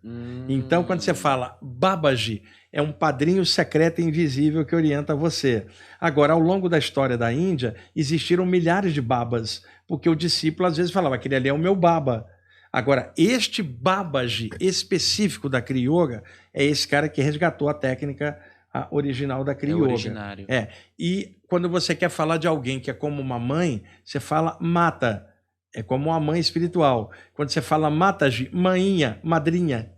Então, quando você fala Babaji, é um padrinho secreto e invisível que orienta você. Agora, ao longo da história da Índia, existiram milhares de babas, porque o discípulo às vezes falava, aquele ali é o meu baba. Agora, este Babaji específico da Kriya Yoga é esse cara que resgatou a técnica original da Kriya Yoga. Originário. E quando você quer falar de alguém que é como uma mãe, você fala mata, é como uma mãe espiritual. Quando você fala Mataji, mainha, madrinha,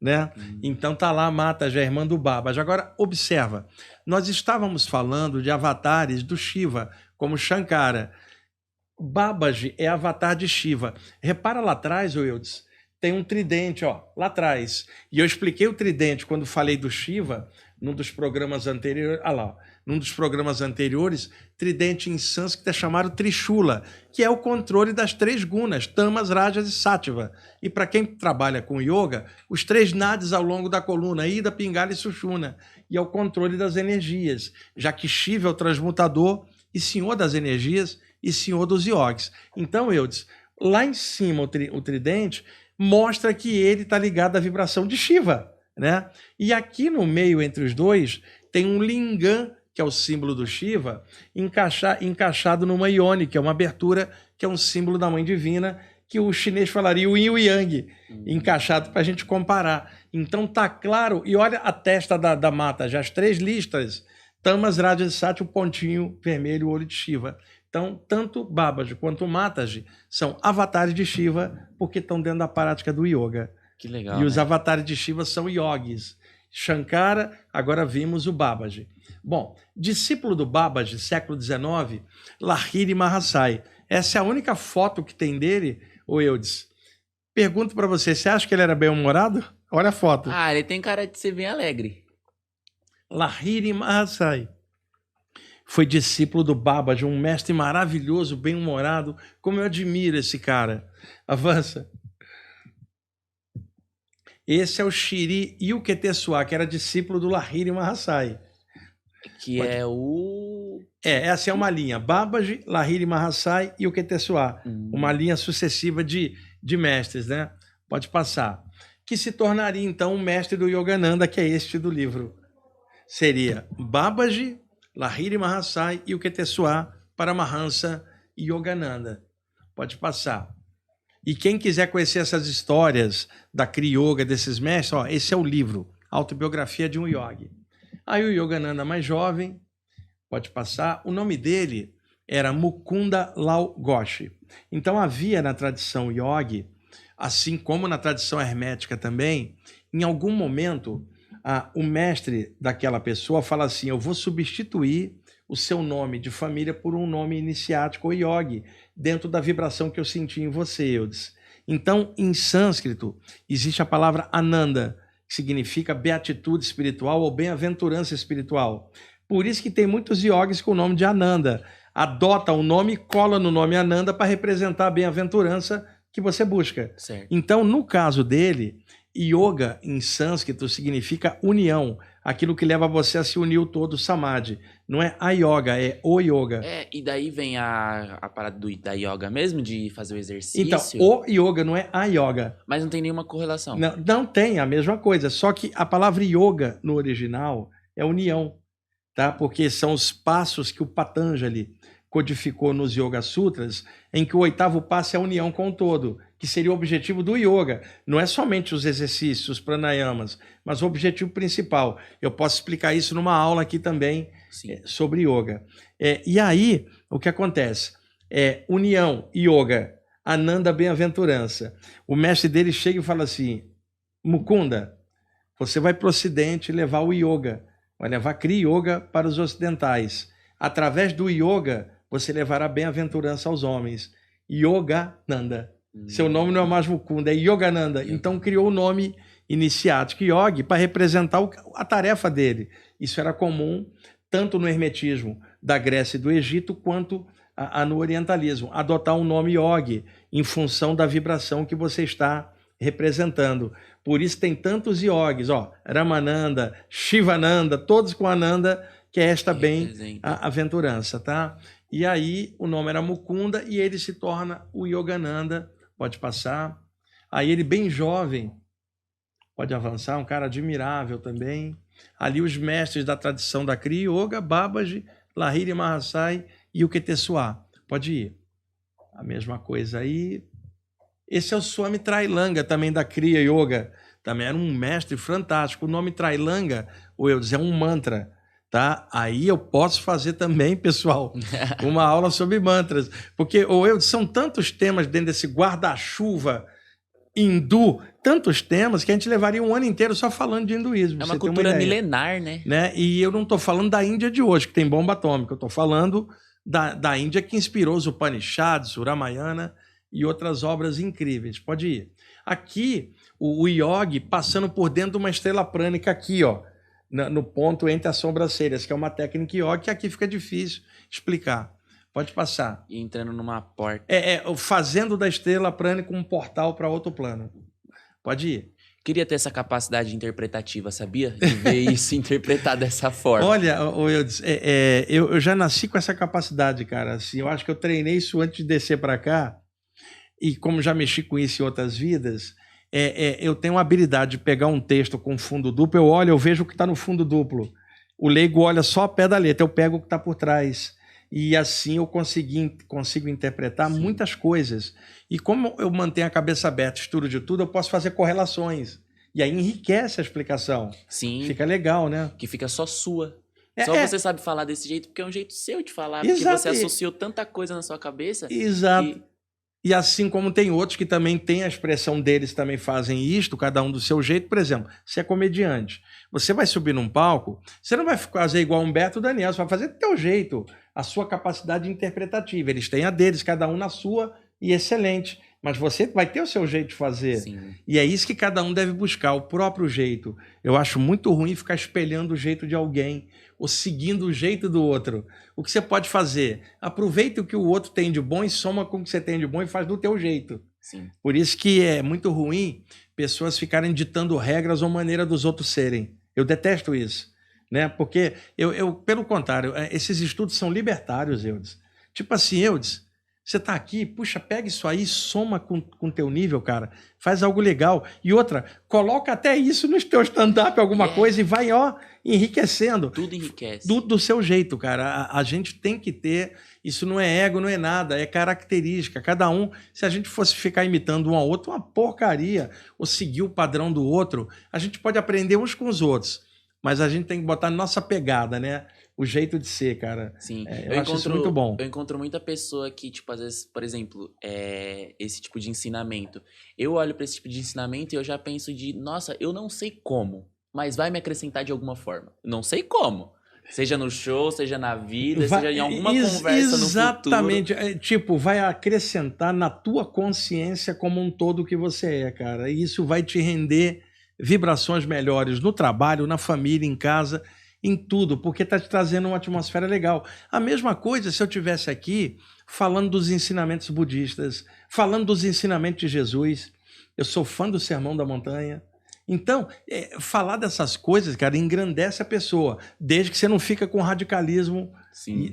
né? Então tá lá Mataji, a irmã do Babaji. Agora observa, nós estávamos falando de avatares do Shiva, como Shankara. Babaji é avatar de Shiva. Repara lá atrás, Eudes, tem um tridente, ó, lá atrás. E eu expliquei o tridente quando falei do Shiva, num dos programas anteriores. Ah lá, num dos programas anteriores, tridente em sânscrito é chamado Trishula, que é o controle das 3 gunas, Tamas, Rajas e Sattva. E para quem trabalha com yoga, os 3 nadis ao longo da coluna, Ida, Pingala e Sushumna, e é o controle das energias, já que Shiva é o transmutador e senhor das energias e senhor dos yogis. Então, Eudes, lá em cima o tridente mostra que ele está ligado à vibração de Shiva, né? E aqui no meio, entre os dois, tem um lingam, que é o símbolo do Shiva, encaixado numa ione, que é uma abertura, que é um símbolo da Mãe Divina, que o chinês falaria o yin e o yang, encaixado para a gente comparar. Então tá claro, e olha a testa da mata, já as 3 listas, Tamas, Rajas e Sattva, o pontinho vermelho, o olho de Shiva. Então, tanto Babaji quanto Mataji são avatares de Shiva, porque estão dentro da prática do yoga. Que legal. E os avatares de Shiva são yogis. Shankara, agora vimos o Babaji. Bom, discípulo do Babaji, século XIX, Lahiri Mahasaya. Essa é a única foto que tem dele, ô Eudes. Pergunto para você, você acha que ele era bem-humorado? Olha a foto. Ah, ele tem cara de ser bem alegre. Lahiri Mahasaya. Foi discípulo do Babaji, um mestre maravilhoso, bem-humorado. Como eu admiro esse cara. Avança. Esse é o Shri Yukteswar, que era discípulo do Lahiri Mahasaya. Que é o... Essa é uma linha. Babaji, Lahiri Mahasaya e Yukteswar. Uma linha sucessiva de mestres, né? Pode passar. Que se tornaria, então, um mestre do Yogananda, que é este do livro. Seria Babaji, Lahiri Mahasaya e Yukteswar, Paramahansa e Yogananda. Pode passar. E quem quiser conhecer essas histórias da Kriya Yoga, desses mestres, ó, esse é o livro, Autobiografia de um Yogi. Aí o Yogananda mais jovem, pode passar, o nome dele era Mukunda Lal Ghosh. Então havia na tradição yogi, assim como na tradição hermética também, em algum momento o mestre daquela pessoa fala assim, eu vou substituir o seu nome de família por um nome iniciático ou yogi, dentro da vibração que eu senti em você, Eudes. Então, em sânscrito, existe a palavra Ananda, que significa beatitude espiritual ou bem-aventurança espiritual. Por isso que tem muitos yogis com o nome de Ananda. Adota o nome e cola no nome Ananda para representar a bem-aventurança que você busca. Certo. Então, no caso dele, yoga em sânscrito significa união, aquilo que leva você a se unir o todo, samadhi. Não é a yoga, é o yoga. E daí vem a parada da yoga mesmo, de fazer o exercício? Então, o yoga não é a yoga. Mas não tem nenhuma correlação. Não tem a mesma coisa, só que a palavra yoga no original é união, tá? Porque são os passos que o Patanjali codificou nos Yoga Sutras, em que o 8º passo é a união com o todo, que seria o objetivo do yoga. Não é somente os exercícios, os pranayamas, mas o objetivo principal. Eu posso explicar isso numa aula aqui também sobre yoga. E aí, o que acontece? União, yoga, Ananda, bem-aventurança. O mestre dele chega e fala assim, Mukunda, você vai para o ocidente levar o yoga, vai levar Kriya Yoga para os ocidentais. Através do yoga, você levará bem-aventurança aos homens. Yogananda. Seu nome não é mais Mukunda, é Yogananda. Então criou o nome iniciático Yogi para representar a tarefa dele. Isso era comum tanto no hermetismo da Grécia e do Egito, quanto no orientalismo. Adotar um nome Yogi em função da vibração que você está representando. Por isso tem tantos yogis, Ramananda, Shivananda, todos com Ananda, que é esta bem-aventurança, tá? E aí o nome era Mukunda e ele se torna o Yogananda, pode passar. Aí ele bem jovem, pode avançar, um cara admirável também. Ali os mestres da tradição da Kriya Yoga, Babaji, Lahiri Mahasai e o Ketesua. Pode ir. A mesma coisa aí. Esse é o Swami Trailanga, também da Kriya Yoga. Também era um mestre fantástico. O nome Trailanga, é um mantra. Tá? Aí eu posso fazer também, pessoal, uma aula sobre mantras, porque são tantos temas dentro desse guarda-chuva hindu, tantos temas que a gente levaria um ano inteiro só falando de hinduísmo. É uma cultura milenar, né? E eu não estou falando da Índia de hoje, que tem bomba atômica, eu estou falando da Índia que inspirou os Upanishads, o Ramayana e outras obras incríveis. Pode ir. Aqui, o yogi passando por dentro de uma estrela prânica aqui, no ponto entre as sobrancelhas, que é uma técnica yoga que aqui fica difícil explicar. Pode passar. E entrando numa porta. Fazendo da estrela prânica um portal para outro plano. Pode ir. Queria ter essa capacidade interpretativa, sabia? De ver isso interpretar dessa forma. Olha, eu já nasci com essa capacidade, cara. Assim, eu acho que eu treinei isso antes de descer para cá. E como já mexi com isso em outras vidas... eu tenho a habilidade de pegar um texto com fundo duplo, eu vejo o que está no fundo duplo. O leigo olha só a pé da letra, eu pego o que está por trás. E assim eu consigo interpretar muitas coisas. E como eu mantenho a cabeça aberta, estudo de tudo, eu posso fazer correlações. E aí enriquece a explicação. Sim. Fica legal, né? Que fica só sua. Só você sabe falar desse jeito, porque é um jeito seu de falar. Exato. Porque você associou tanta coisa na sua cabeça. Exato. E assim como tem outros que também têm a expressão deles, também fazem isto, cada um do seu jeito. Por exemplo, você é comediante, você vai subir num palco, você não vai fazer igual Humberto Daniel, você vai fazer do teu jeito, a sua capacidade interpretativa. Eles têm a deles, cada um na sua, e excelente. Mas você vai ter o seu jeito de fazer. Sim. E é isso que cada um deve buscar, o próprio jeito. Eu acho muito ruim ficar espelhando o jeito de alguém ou seguindo o jeito do outro. O que você pode fazer? Aproveita o que o outro tem de bom e soma com o que você tem de bom e faz do teu jeito. Sim. Por isso que é muito ruim pessoas ficarem ditando regras ou maneira dos outros serem. Eu detesto isso. Né? Porque, pelo contrário, esses estudos são libertários, Eudes. Tipo assim, Eudes, você está aqui, puxa, pega isso aí, soma com o teu nível, cara. Faz algo legal. E outra, coloca até isso no teu stand-up, alguma coisa, e vai, enriquecendo. Tudo enriquece. Do seu jeito, cara. A gente tem que ter... Isso não é ego, não é nada, é característica. Cada um, se a gente fosse ficar imitando um ao outro, uma porcaria, ou seguir o padrão do outro, a gente pode aprender uns com os outros, mas a gente tem que botar nossa pegada, né? O jeito de ser, cara. Sim. Eu acho isso muito bom. Eu encontro muita pessoa que, tipo, às vezes, por exemplo, esse tipo de ensinamento. Eu olho para esse tipo de ensinamento e eu já penso nossa, eu não sei como, mas vai me acrescentar de alguma forma. Não sei como. Seja no show, seja na vida, seja em alguma conversa no futuro. Exatamente. Tipo, vai acrescentar na tua consciência como um todo que você é, cara. E isso vai te render vibrações melhores no trabalho, na família, em casa, em tudo, porque está te trazendo uma atmosfera legal. A mesma coisa se eu estivesse aqui falando dos ensinamentos budistas, falando dos ensinamentos de Jesus. Eu sou fã do Sermão da Montanha. Então, falar dessas coisas, cara, engrandece a pessoa, desde que você não fica com radicalismo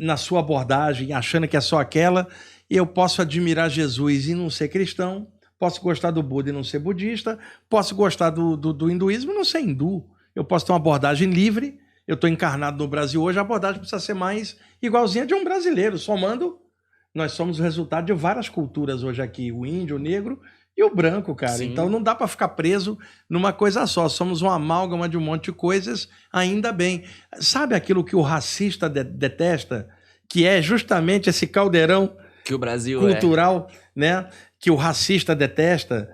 na sua abordagem, achando que é só aquela. E eu posso admirar Jesus e não ser cristão, posso gostar do Buda e não ser budista, posso gostar do hinduísmo e não ser hindu. Eu posso ter uma abordagem livre eu estou encarnado no Brasil hoje, a abordagem precisa ser mais igualzinha de um brasileiro, somando. Nós somos o resultado de várias culturas hoje aqui, o índio, o negro e o branco, cara. Sim. Então não dá para ficar preso numa coisa só. Somos uma amálgama de um monte de coisas, ainda bem. Sabe aquilo que o racista detesta? Que é justamente esse caldeirão Que o Brasil cultural, né? Que o racista detesta.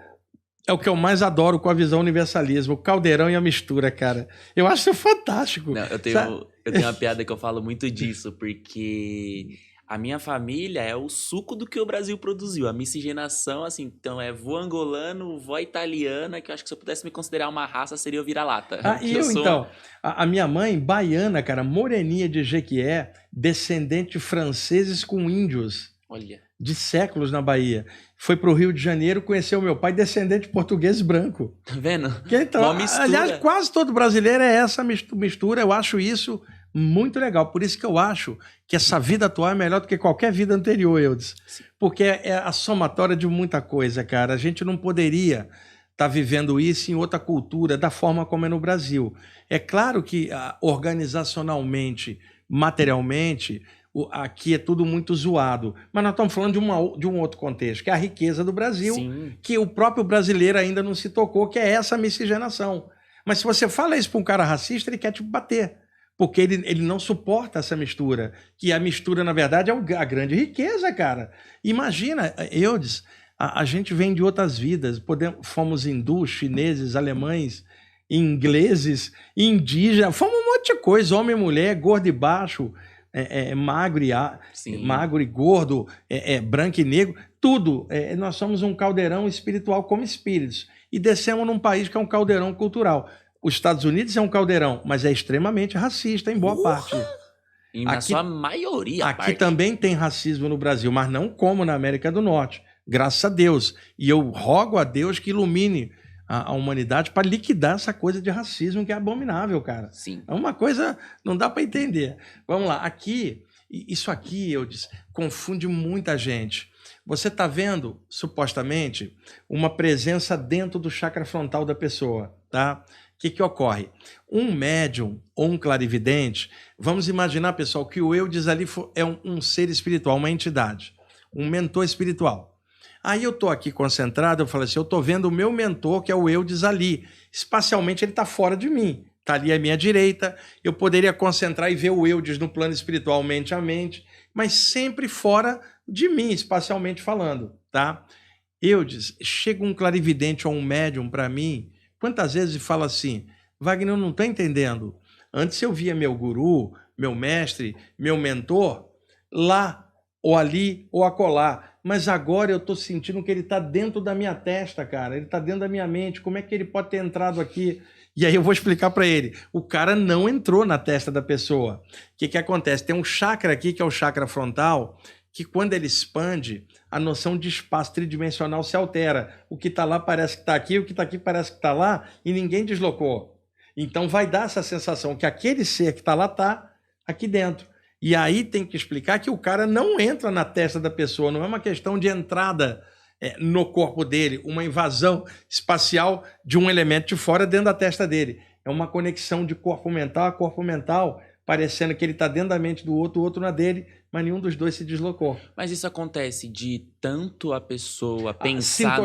É o que eu mais adoro com a visão universalismo, o caldeirão e a mistura, cara. Eu acho isso fantástico. Não, eu tenho uma piada que eu falo muito disso, porque a minha família é o suco do que o Brasil produziu. A miscigenação, assim, então é vô angolano, vó italiana, que eu acho que se eu pudesse me considerar uma raça, seria o vira-lata. E então, a minha mãe, baiana, cara, moreninha de Jequié, descendente de franceses com índios. Olha. De séculos na Bahia. Foi para o Rio de Janeiro, conheceu meu pai, descendente de português branco. Tá vendo? Então, aliás, quase todo brasileiro é essa mistura. Eu acho isso muito legal. Por isso que eu acho que essa vida atual é melhor do que qualquer vida anterior, Eudes. Porque é a somatória de muita coisa, cara. A gente não poderia estar vivendo isso em outra cultura, da forma como é no Brasil. É claro que organizacionalmente, materialmente, aqui é tudo muito zoado, mas nós estamos falando de um outro contexto, que é a riqueza do Brasil, Sim. que o próprio brasileiro ainda não se tocou, que é essa miscigenação. Mas se você fala isso para um cara racista, ele quer te bater, porque ele não suporta essa mistura, que a mistura, na verdade, é a grande riqueza, cara. Imagina, Eudes, a gente vem de outras vidas, fomos hindus, chineses, alemães, ingleses, indígenas, fomos um monte de coisa, homem e mulher, gordo e baixo, magro e gordo, branco e negro, tudo. Nós somos um caldeirão espiritual como espíritos. E descemos num país que é um caldeirão cultural. Os Estados Unidos é um caldeirão, mas é extremamente racista em boa parte. E na sua maioria. Aqui também tem racismo no Brasil, mas não como na América do Norte. Graças a Deus. E eu rogo a Deus que ilumine a humanidade para liquidar essa coisa de racismo que é abominável, cara. Sim. É uma coisa, não dá para entender. Vamos lá, isso aqui, eu disse, confunde muita gente. Você está vendo, supostamente, uma presença dentro do chakra frontal da pessoa, tá? O que ocorre? Um médium ou um clarividente, vamos imaginar, pessoal, que o Eudes ali é um ser espiritual, uma entidade, um mentor espiritual. Aí eu estou aqui concentrado, eu falo assim, eu estou vendo o meu mentor, que é o Eudes ali. Espacialmente ele está fora de mim, está ali à minha direita, eu poderia concentrar e ver o Eudes no plano espiritual mente a mente, mas sempre fora de mim, espacialmente falando, tá? Eudes, chega um clarividente ou um médium para mim, quantas vezes fala assim, Wagner, eu não estou entendendo. Antes eu via meu guru, meu mestre, meu mentor, lá, ou ali, ou acolá. Mas agora eu estou sentindo que ele está dentro da minha testa, cara. Ele está dentro da minha mente. Como é que ele pode ter entrado aqui? E aí eu vou explicar para ele. O cara não entrou na testa da pessoa. O que acontece? Tem um chakra aqui, que é o chakra frontal, que quando ele expande, a noção de espaço tridimensional se altera. O que está lá parece que está aqui, o que está aqui parece que está lá, e ninguém deslocou. Então vai dar essa sensação que aquele ser que está lá está aqui dentro. E aí tem que explicar que o cara não entra na testa da pessoa, não é uma questão de entrada no corpo dele, uma invasão espacial de um elemento de fora dentro da testa dele. É uma conexão de corpo mental a corpo mental, parecendo que ele está dentro da mente do outro, o outro na dele, mas nenhum dos dois se deslocou. Mas isso acontece de tanto a pessoa pensar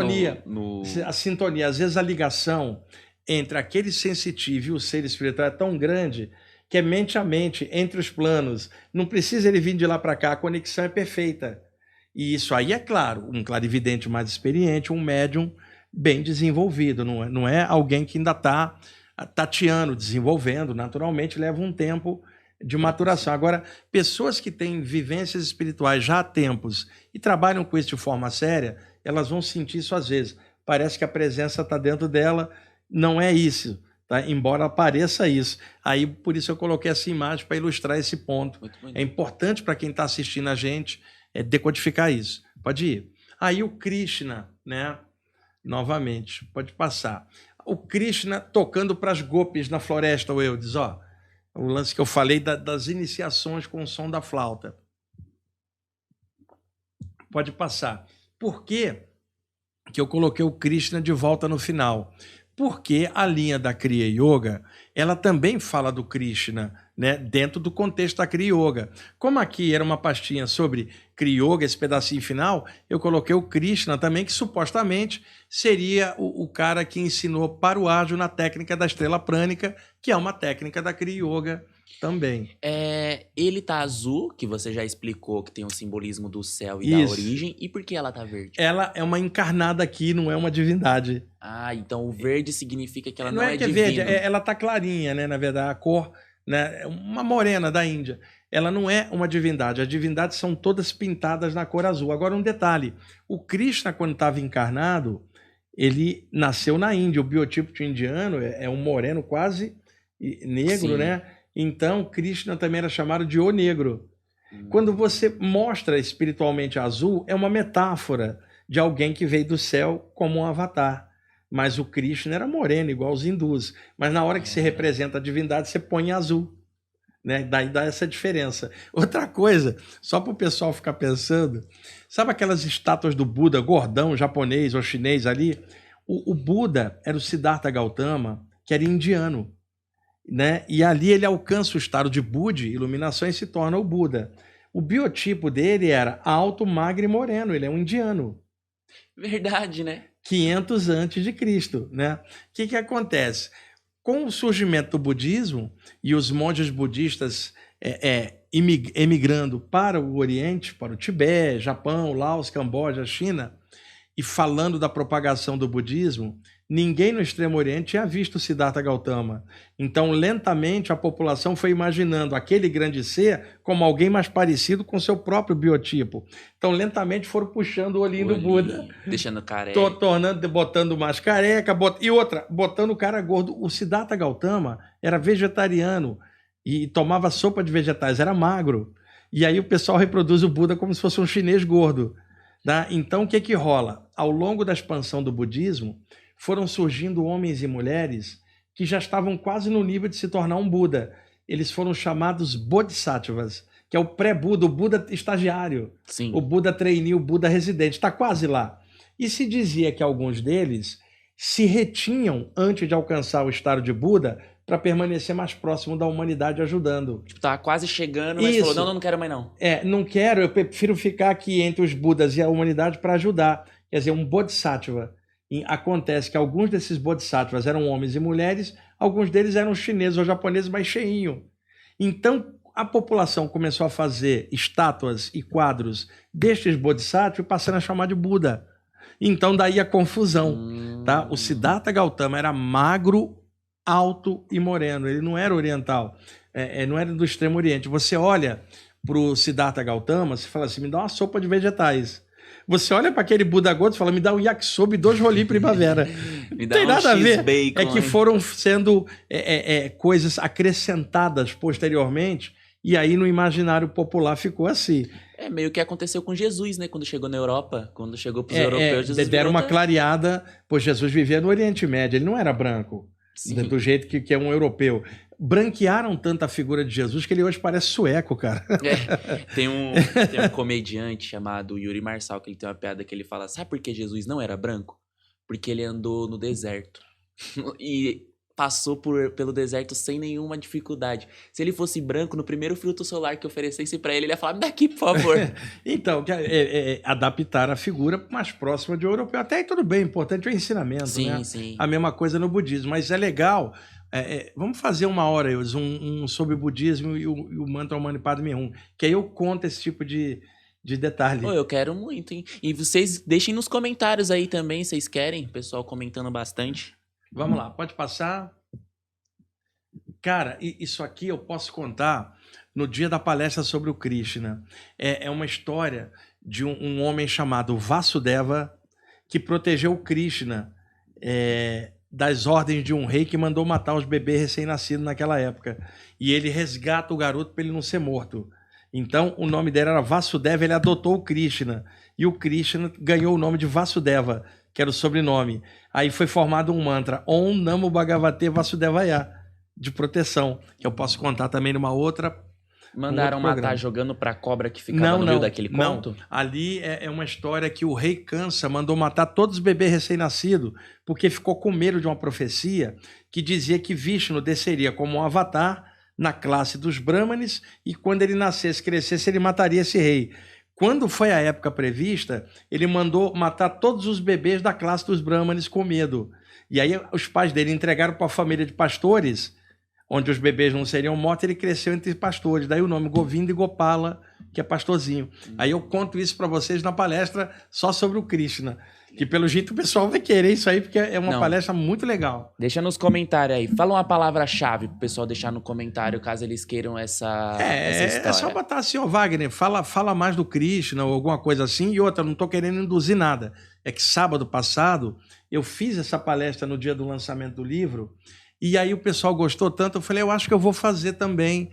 A sintonia, às vezes a ligação entre aquele sensitivo e o ser espiritual é tão grande que é mente a mente, entre os planos. Não precisa ele vir de lá para cá, a conexão é perfeita. E isso aí é claro, um clarividente mais experiente, um médium bem desenvolvido, não é alguém que ainda está tateando, desenvolvendo, naturalmente leva um tempo de maturação. Agora, pessoas que têm vivências espirituais já há tempos e trabalham com isso de forma séria, elas vão sentir isso às vezes. Parece que a presença está dentro dela, não é isso. Tá? Embora pareça isso. Aí, por isso eu coloquei essa imagem para ilustrar esse ponto. É importante para quem está assistindo a gente decodificar isso. Pode ir. Aí o Krishna, né? Novamente, pode passar. O Krishna tocando para as gopis na floresta, o Eudes, ó. O lance que eu falei das iniciações com o som da flauta. Pode passar. Por que eu coloquei o Krishna de volta no final? Porque a linha da Kriya Yoga, ela também fala do Krishna, né, dentro do contexto da Kriya Yoga. Como aqui era uma pastinha sobre Kriya Yoga, esse pedacinho final, eu coloquei o Krishna também, que supostamente seria o cara que ensinou para o Arjuna a técnica da estrela prânica, que é uma técnica da Kriya Yoga também. Ele tá azul, que você já explicou que tem o simbolismo do céu e Isso. da origem. E por que ela tá verde? Ela é uma encarnada aqui, não é uma divindade. Ah, então o verde significa que ela não, Não é que é divino. verde, ela tá clarinha, né? Na verdade, a cor, né? Uma morena da Índia. Ela não é uma divindade. As divindades são todas pintadas na cor azul. Agora, um detalhe: o Krishna, quando estava encarnado, ele nasceu na Índia. O biotipo de indiano é um moreno quase negro, Sim. né? Então, Krishna também era chamado de O Negro. Quando você mostra espiritualmente azul, é uma metáfora de alguém que veio do céu como um avatar. Mas o Krishna era moreno, igual os hindus. Mas na hora que se representa a divindade, você põe azul. Né? Daí dá essa diferença. Outra coisa, só para o pessoal ficar pensando, sabe aquelas estátuas do Buda, gordão, japonês ou chinês ali? O Buda era o Siddhartha Gautama, que era indiano. Né? E ali ele alcança o estado de Budi, iluminação, e se torna o Buda. O biotipo dele era alto, magro e moreno. Ele é um indiano. Verdade, né? 500 antes de Cristo, né? O que acontece? Com o surgimento do budismo e os monges budistas emigrando para o Oriente, para o Tibete, Japão, Laos, Camboja, China, e falando da propagação do budismo, ninguém no Extremo Oriente tinha visto o Siddhartha Gautama. Então, lentamente, a população foi imaginando aquele grande ser como alguém mais parecido com seu próprio biotipo. Então, lentamente, foram puxando o olhinho do Buda. Deixando careca. Botando mais careca. Botando o cara gordo. O Siddhartha Gautama era vegetariano e tomava sopa de vegetais, era magro. E aí o pessoal reproduz o Buda como se fosse um chinês gordo. Tá? Então, o que rola? Ao longo da expansão do budismo, foram surgindo homens e mulheres que já estavam quase no nível de se tornar um Buda. Eles foram chamados Bodhisattvas, que é o pré-Buda, o Buda estagiário, Sim. o Buda trainee, o Buda residente, está quase lá. E se dizia que alguns deles se retinham antes de alcançar o estado de Buda para permanecer mais próximo da humanidade ajudando. Tipo, tava quase chegando, mas falou, não quero mais não. Não quero, eu prefiro ficar aqui entre os Budas e a humanidade para ajudar. Quer dizer, um Bodhisattva. E acontece que alguns desses Bodhisattvas eram homens e mulheres, alguns deles eram chineses ou japoneses, mas cheinho. Então, a população começou a fazer estátuas e quadros destes Bodhisattvas e passando a chamar de Buda. Então, daí a confusão. Tá? O Siddhartha Gautama era magro, alto e moreno. Ele não era oriental, não era do Extremo Oriente. Você olha para o Siddhartha Gautama, você fala assim, me dá uma sopa de vegetais. Você olha para aquele Buda gordo e fala, me dá um yakisoba e 2 rolinhos primavera. Me dá não tem nada a ver. Bacon, é que foram sendo coisas acrescentadas posteriormente e aí no imaginário popular ficou assim. Meio que aconteceu com Jesus, né? Quando chegou na Europa, quando chegou para os europeus, Jesus deram uma clareada, pois Jesus vivia no Oriente Médio, ele não era branco. Sim. Do jeito que é um europeu. Branquearam tanto a figura de Jesus que ele hoje parece sueco, cara. Tem um comediante chamado Yuri Marçal, que ele tem uma piada que ele fala, sabe por que Jesus não era branco? Porque ele andou no deserto. E passou pelo deserto sem nenhuma dificuldade. Se ele fosse branco, no primeiro fruto solar que oferecesse para ele ia falar, me dá aqui, por favor. Então, adaptar a figura mais próxima de um europeu. Até aí tudo bem, importante é o ensinamento, sim, né? Sim. A mesma coisa no budismo, mas é legal. Vamos fazer uma hora, um sobre o budismo e o mantra Mani Padme Hum, que aí eu conto esse tipo de detalhe. Eu quero muito, hein? E vocês deixem nos comentários aí também, se vocês querem, o pessoal comentando bastante. Vamos lá, pode passar. Cara, isso aqui eu posso contar no dia da palestra sobre o Krishna. É uma história de um homem chamado Vasudeva que protegeu o Krishna das ordens de um rei que mandou matar os bebês recém-nascidos naquela época. E ele resgata o garoto para ele não ser morto. Então, o nome dele era Vasudeva, ele adotou o Krishna. E o Krishna ganhou o nome de Vasudeva, que era o sobrenome. Aí foi formado um mantra, Om Namo Bhagavate Vasudevaya, de proteção, que eu posso contar também numa outra Mandaram matar programa. jogando pra cobra que ficava no meio daquele conto? Não. Ali é uma história que o rei Kansa mandou matar todos os bebês recém-nascidos, porque ficou com medo de uma profecia que dizia que Vishnu desceria como um avatar na classe dos Brahmanes e quando ele nascesse, crescesse, ele mataria esse rei. Quando foi a época prevista, ele mandou matar todos os bebês da classe dos Brahmanes com medo. E aí os pais dele entregaram para a família de pastores, onde os bebês não seriam mortos, ele cresceu entre pastores. Daí o nome Govinda e Gopala, que é pastorzinho. Aí eu conto isso para vocês na palestra só sobre o Krishna, que pelo jeito o pessoal vai querer isso aí, porque é uma palestra muito legal. Deixa nos comentários aí. Fala uma palavra-chave pro pessoal deixar no comentário, caso eles queiram essa história. É só botar assim, ó, Wagner, fala mais do Krishna ou alguma coisa assim. E outra, não tô querendo induzir nada. É que sábado passado eu fiz essa palestra no dia do lançamento do livro, e aí o pessoal gostou tanto, eu falei, eu acho que eu vou fazer também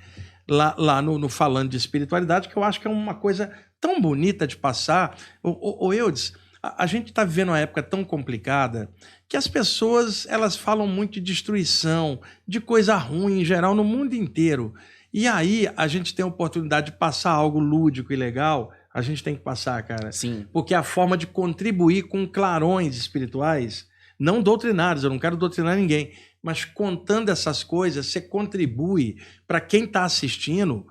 lá no Falando de Espiritualidade, que eu acho que é uma coisa tão bonita de passar. Ô Eudes, a gente está vivendo uma época tão complicada que as pessoas elas falam muito de destruição, de coisa ruim em geral no mundo inteiro. E aí a gente tem a oportunidade de passar algo lúdico e legal, a gente tem que passar, cara. Sim. Porque é a forma de contribuir com clarões espirituais, não doutrinários, eu não quero doutrinar ninguém, mas contando essas coisas, você contribui para quem está assistindo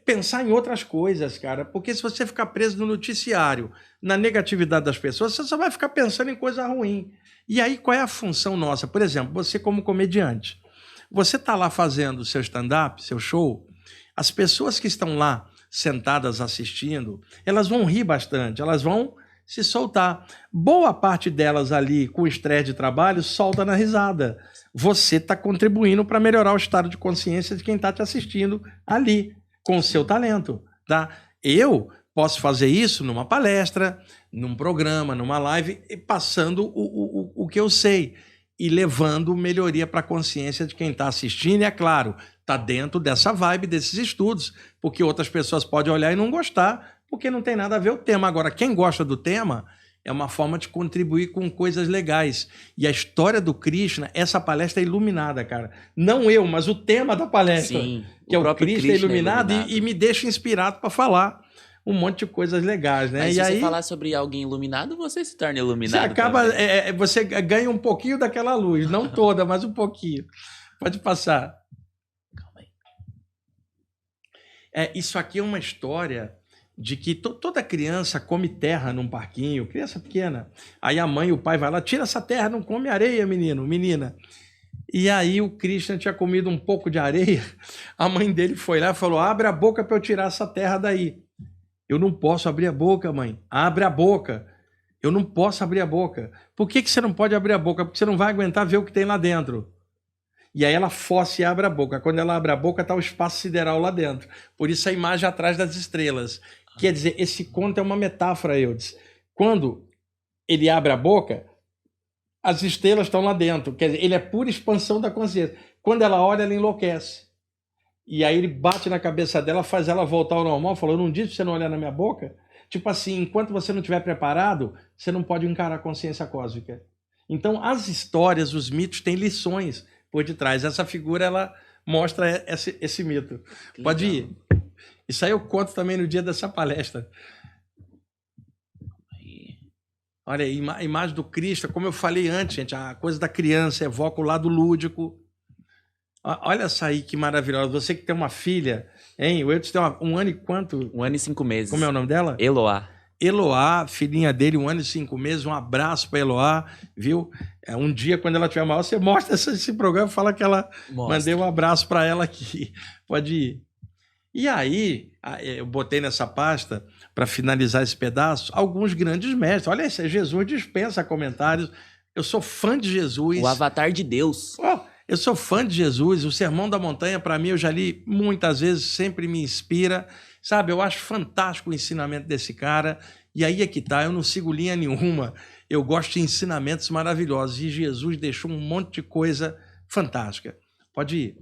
pensar em outras coisas, cara. Porque se você ficar preso no noticiário, na negatividade das pessoas, você só vai ficar pensando em coisa ruim. E aí, qual é a função nossa? Por exemplo, você como comediante, você está lá fazendo seu stand-up, seu show, as pessoas que estão lá sentadas assistindo, elas vão rir bastante, elas vão se soltar. Boa parte delas ali, com estresse de trabalho, solta na risada. Você está contribuindo para melhorar o estado de consciência de quem está te assistindo ali, com o seu talento, tá? Eu posso fazer isso numa palestra, num programa, numa live, passando o que eu sei e levando melhoria para a consciência de quem está assistindo. E é claro, está dentro dessa vibe, desses estudos, porque outras pessoas podem olhar e não gostar, porque não tem nada a ver o tema. Agora, quem gosta do tema é uma forma de contribuir com coisas legais. E a história do Krishna, essa palestra é iluminada, cara. Não eu, mas o tema da palestra. Sim, que é o Krishna iluminado. E me deixa inspirado para falar um monte de coisas legais, né? Mas e se aí, você falar sobre alguém iluminado, você se torna iluminado. Você acaba, você ganha um pouquinho daquela luz, não toda, mas um pouquinho. Pode passar. Calma aí. Isso aqui é uma história de que toda criança come terra num parquinho, criança pequena. Aí a mãe e o pai vai lá, tira essa terra, não come areia, menina. E aí o Krishna tinha comido um pouco de areia, a mãe dele foi lá e falou, abre a boca para eu tirar essa terra daí. Eu não posso abrir a boca, mãe. Abre a boca. Eu não posso abrir a boca. Por que você não pode abrir a boca? Porque você não vai aguentar ver o que tem lá dentro. E aí ela força e abre a boca. Quando ela abre a boca, está o espaço sideral lá dentro. Por isso a imagem atrás das estrelas. Quer dizer, esse conto é uma metáfora, Eudes. Quando ele abre a boca, as estrelas estão lá dentro. Quer dizer, ele é pura expansão da consciência. Quando ela olha, ela enlouquece. E aí ele bate na cabeça dela, faz ela voltar ao normal, falou, eu não disse pra você não olhar na minha boca? Tipo assim, enquanto você não estiver preparado, você não pode encarar a consciência cósmica. Então, as histórias, os mitos têm lições por detrás. Essa figura, ela mostra esse mito. Que pode legal. ir. Isso aí eu conto também no dia dessa palestra. Aí. Olha aí, a imagem do Cristo, como eu falei antes, gente, a coisa da criança evoca o lado lúdico. Olha essa aí que maravilhosa. Você que tem uma filha, hein? O Eudes tem um ano e quanto? 1 ano e 5 meses. Como é o nome dela? Eloá. Eloá, filhinha dele, 1 ano e 5 meses. Um abraço para Eloá, viu? Um dia, quando ela tiver maior, você mostra esse programa e fala que ela mandei um abraço para ela aqui. Pode ir. E aí, eu botei nessa pasta, para finalizar esse pedaço, alguns grandes mestres. Olha, Jesus dispensa comentários. Eu sou fã de Jesus. O avatar de Deus. Eu sou fã de Jesus. O Sermão da Montanha, para mim, eu já li muitas vezes, sempre me inspira. Sabe, eu acho fantástico o ensinamento desse cara. E aí é que tá, eu não sigo linha nenhuma. Eu gosto de ensinamentos maravilhosos. E Jesus deixou um monte de coisa fantástica. Pode ir.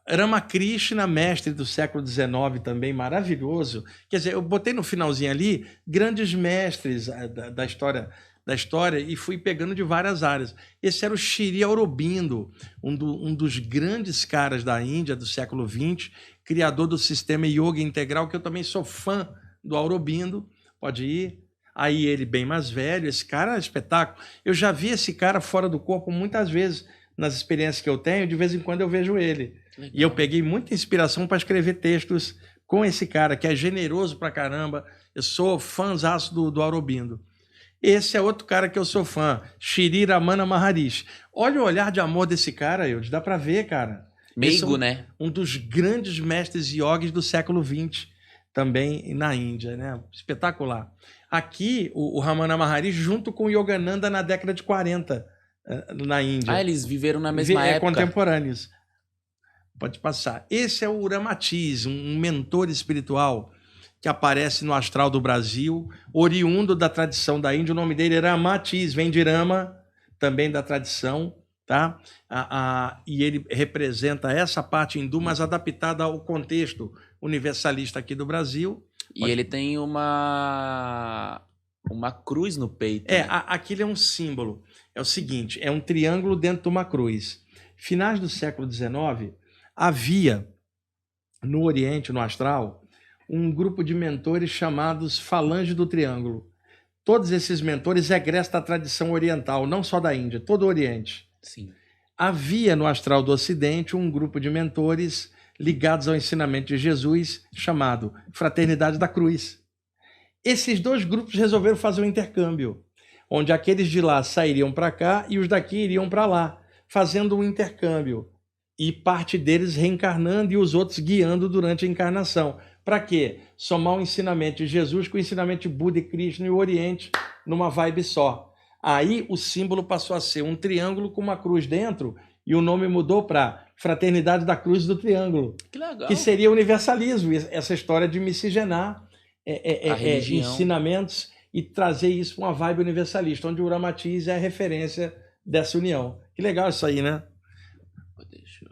Ramakrishna, mestre do século XIX também, maravilhoso. Quer dizer, eu botei no finalzinho ali grandes mestres da história da história e fui pegando de várias áreas. Esse era o Sri Aurobindo, um dos grandes caras da Índia do século XX, criador do sistema Yoga Integral, que eu também sou fã do Aurobindo. Pode ir. Aí ele bem mais velho, esse cara é espetáculo. Eu já vi esse cara fora do corpo muitas vezes, nas experiências que eu tenho, de vez em quando eu vejo ele. Legal. E eu peguei muita inspiração para escrever textos com esse cara, que é generoso pra caramba. Eu sou fãzaço do Aurobindo. Esse é outro cara que eu sou fã, Sri Ramana Maharishi. Olha o olhar de amor desse cara, Eudes, dá pra ver, cara. Meigo, né? Um dos grandes mestres yogis do século XX, também na Índia, né? Espetacular. Aqui, o Ramana Maharishi, junto com o Yogananda na década de 40, na Índia. Ah, eles viveram na mesma época. Contemporâneos. Pode passar. Esse é o Ramatiz, um mentor espiritual que aparece no astral do Brasil, oriundo da tradição da Índia. O nome dele é Ramatiz, vem de Rama, também da tradição, tá? E ele representa essa parte hindu, mas adaptada ao contexto universalista aqui do Brasil. E ele tem uma cruz no peito. É, né? aquilo é um símbolo. É o seguinte, é um triângulo dentro de uma cruz. Finais do século XIX, havia no Oriente, no astral, um grupo de mentores chamados Falange do Triângulo. Todos esses mentores egressam da tradição oriental, não só da Índia, todo o Oriente. Sim. Havia no astral do Ocidente um grupo de mentores ligados ao ensinamento de Jesus, chamado Fraternidade da Cruz. Esses dois grupos resolveram fazer um intercâmbio, onde aqueles de lá sairiam para cá e os daqui iriam para lá, fazendo um intercâmbio. E parte deles reencarnando e os outros guiando durante a encarnação. Para quê? Somar o ensinamento de Jesus com o ensinamento de Buda e Krishna e o Oriente numa vibe só. Aí o símbolo passou a ser um triângulo com uma cruz dentro e o nome mudou para Fraternidade da Cruz do Triângulo. Que legal. Que seria universalismo, essa história de miscigenar religião. ensinamentos e trazer isso para uma vibe universalista, onde o Ramatiz é a referência dessa união. Que legal isso aí, né?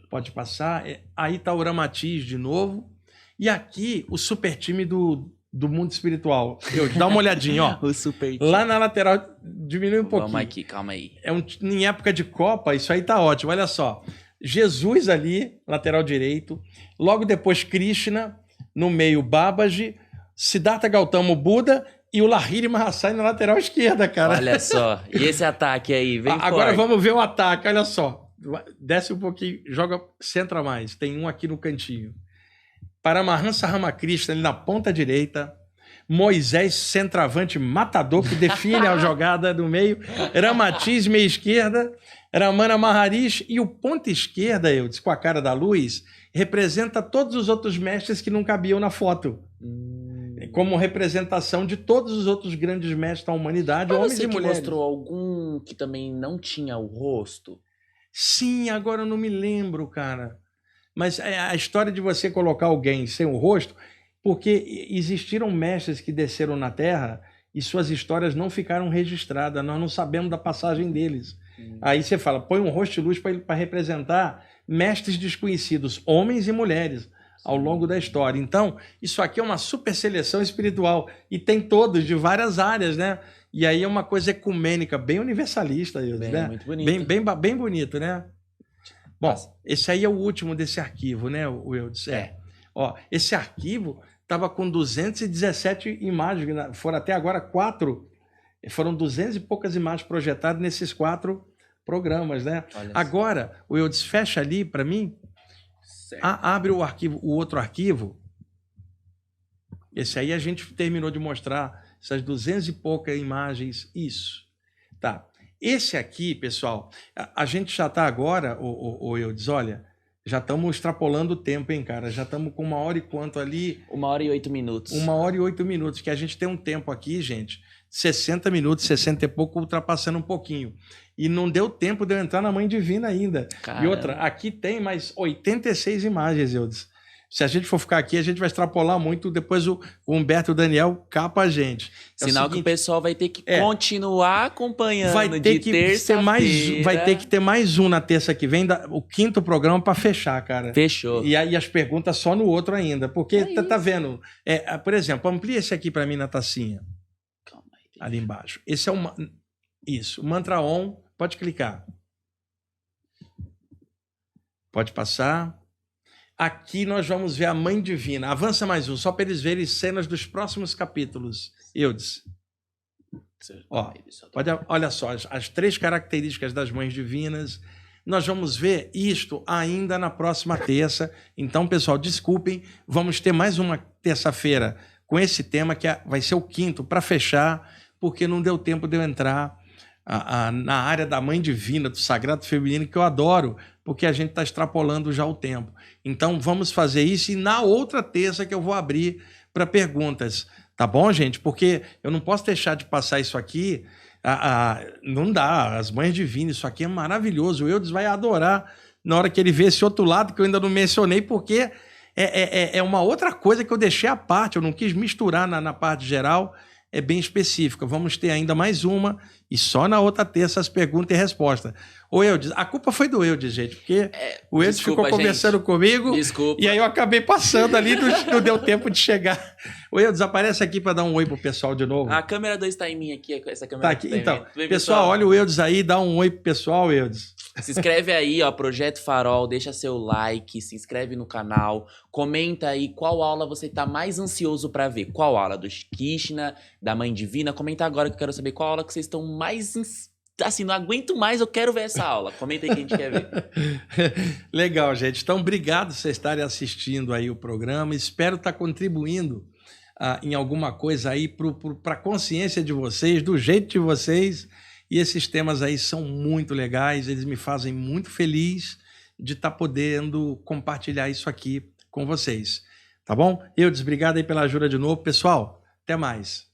Pode passar. Aí está o Ramatiz de novo. E aqui o super time do mundo espiritual. Dá uma olhadinha, ó. O super time. Lá na lateral, diminui um pouquinho. Vamos aqui, calma aí. Em época de Copa, isso aí tá ótimo. Olha só. Jesus ali, lateral direito. Logo depois Krishna, no meio Babaji, Siddhartha Gautama, Buda e o Lahiri Mahasaya na lateral esquerda, cara. Olha só. E esse ataque aí, vem Agora forte. vamos ver o ataque, olha só. Desce um pouquinho, joga, centra mais. Tem um aqui no cantinho. Paramahansa Ramakrishna ali na ponta direita. Moisés, centroavante matador, que define a jogada do meio. Ramatiz, meia esquerda. Ramana Maharishi. E o ponta esquerda, Eudes, com a cara da luz, representa todos os outros mestres que não cabiam na foto. Como representação de todos os outros grandes mestres da humanidade, Mas homens você e que mulheres. mostrou algum que também não tinha o rosto? Sim, agora eu não me lembro, cara. Mas a história de você colocar alguém sem o rosto, porque existiram mestres que desceram na Terra e suas histórias não ficaram registradas, nós não sabemos da passagem deles. Aí você fala, põe um rosto de luz para representar mestres desconhecidos, homens e mulheres, ao longo da história. Então, isso aqui é uma super seleção espiritual e tem todos, de várias áreas, né? E aí é uma coisa ecumênica, bem universalista, né? Muito bonito. Bem bonito, né? Bom, esse aí é o último desse arquivo, né, Eudes? Ó, esse arquivo estava com 217 imagens, foram até agora 4, foram 200 e poucas imagens projetadas nesses 4 programas, né? Agora, o Eudes fecha ali para mim, abre o arquivo, o outro arquivo. Esse aí a gente terminou de mostrar essas 200 e poucas imagens, isso. Tá. Esse aqui, pessoal, a gente já está agora, o Eudes, olha, já estamos extrapolando o tempo, hein, cara? Já estamos com 1 hora e quanto ali? 1 hora e 8 minutos. 1 hora e 8 minutos, que a gente tem um tempo aqui, gente, 60 minutos, 60 e pouco, ultrapassando um pouquinho. E não deu tempo de eu entrar na Mãe Divina ainda. Caramba. E outra, aqui tem mais 86 imagens, Eudes. Se a gente for ficar aqui, a gente vai extrapolar muito. Depois o Humberto e o Daniel capa a gente. Sinal que o pessoal vai ter que continuar acompanhando. Vai ter que ter mais um na terça que vem, o 5º programa para fechar, cara. Fechou. E aí as perguntas só no outro ainda. Porque tá vendo? Por exemplo, amplia esse aqui para mim na tacinha. Calma aí. Ali embaixo. Esse é uma. Isso, mantra on, pode clicar. Pode passar. Aqui nós vamos ver a Mãe Divina. Avança mais um, só para eles verem cenas dos próximos capítulos. Eudes. Ó, olha só, as 3 características das Mães Divinas. Nós vamos ver isto ainda na próxima terça. Então, pessoal, desculpem, vamos ter mais uma terça-feira com esse tema, que vai ser o 5º, para fechar, porque não deu tempo de eu entrar na área da Mãe Divina, do Sagrado Feminino, que eu adoro, porque a gente está extrapolando já o tempo. Então, vamos fazer isso e na outra terça que eu vou abrir para perguntas. Tá bom, gente? Porque eu não posso deixar de passar isso aqui. Não dá, as Mães Divinas, isso aqui é maravilhoso. O Eudes vai adorar na hora que ele vê esse outro lado que eu ainda não mencionei, porque é uma outra coisa que eu deixei à parte, eu não quis misturar na parte geral, é bem específica. Vamos ter ainda mais uma e só na outra terça as perguntas e respostas. Ô, Eudes, a culpa foi do Eudes, gente, porque o Eudes ficou conversando comigo e aí eu acabei passando ali, não deu tempo de chegar. Ô, Eudes, aparece aqui para dar um oi pro pessoal de novo. A câmera 2 está em mim aqui, essa câmera tá aqui. Então, pessoal, olha o Eudes aí, dá um oi pro pessoal, Eudes. Se inscreve aí, ó, Projeto Farol, deixa seu like, se inscreve no canal, comenta aí qual aula você tá mais ansioso para ver. Qual aula? Do Krishna, da Mãe Divina? Comenta agora que eu quero saber qual aula que vocês estão mais... Assim, não aguento mais, eu quero ver essa aula. Comenta aí que a gente quer ver. Legal, gente. Então, obrigado por vocês estarem assistindo aí o programa. Espero estar contribuindo em alguma coisa aí para a consciência de vocês, do jeito de vocês. E esses temas aí são muito legais, eles me fazem muito feliz de estar podendo compartilhar isso aqui com vocês. Tá bom? Eudes, obrigado aí pela ajuda de novo. Pessoal, até mais.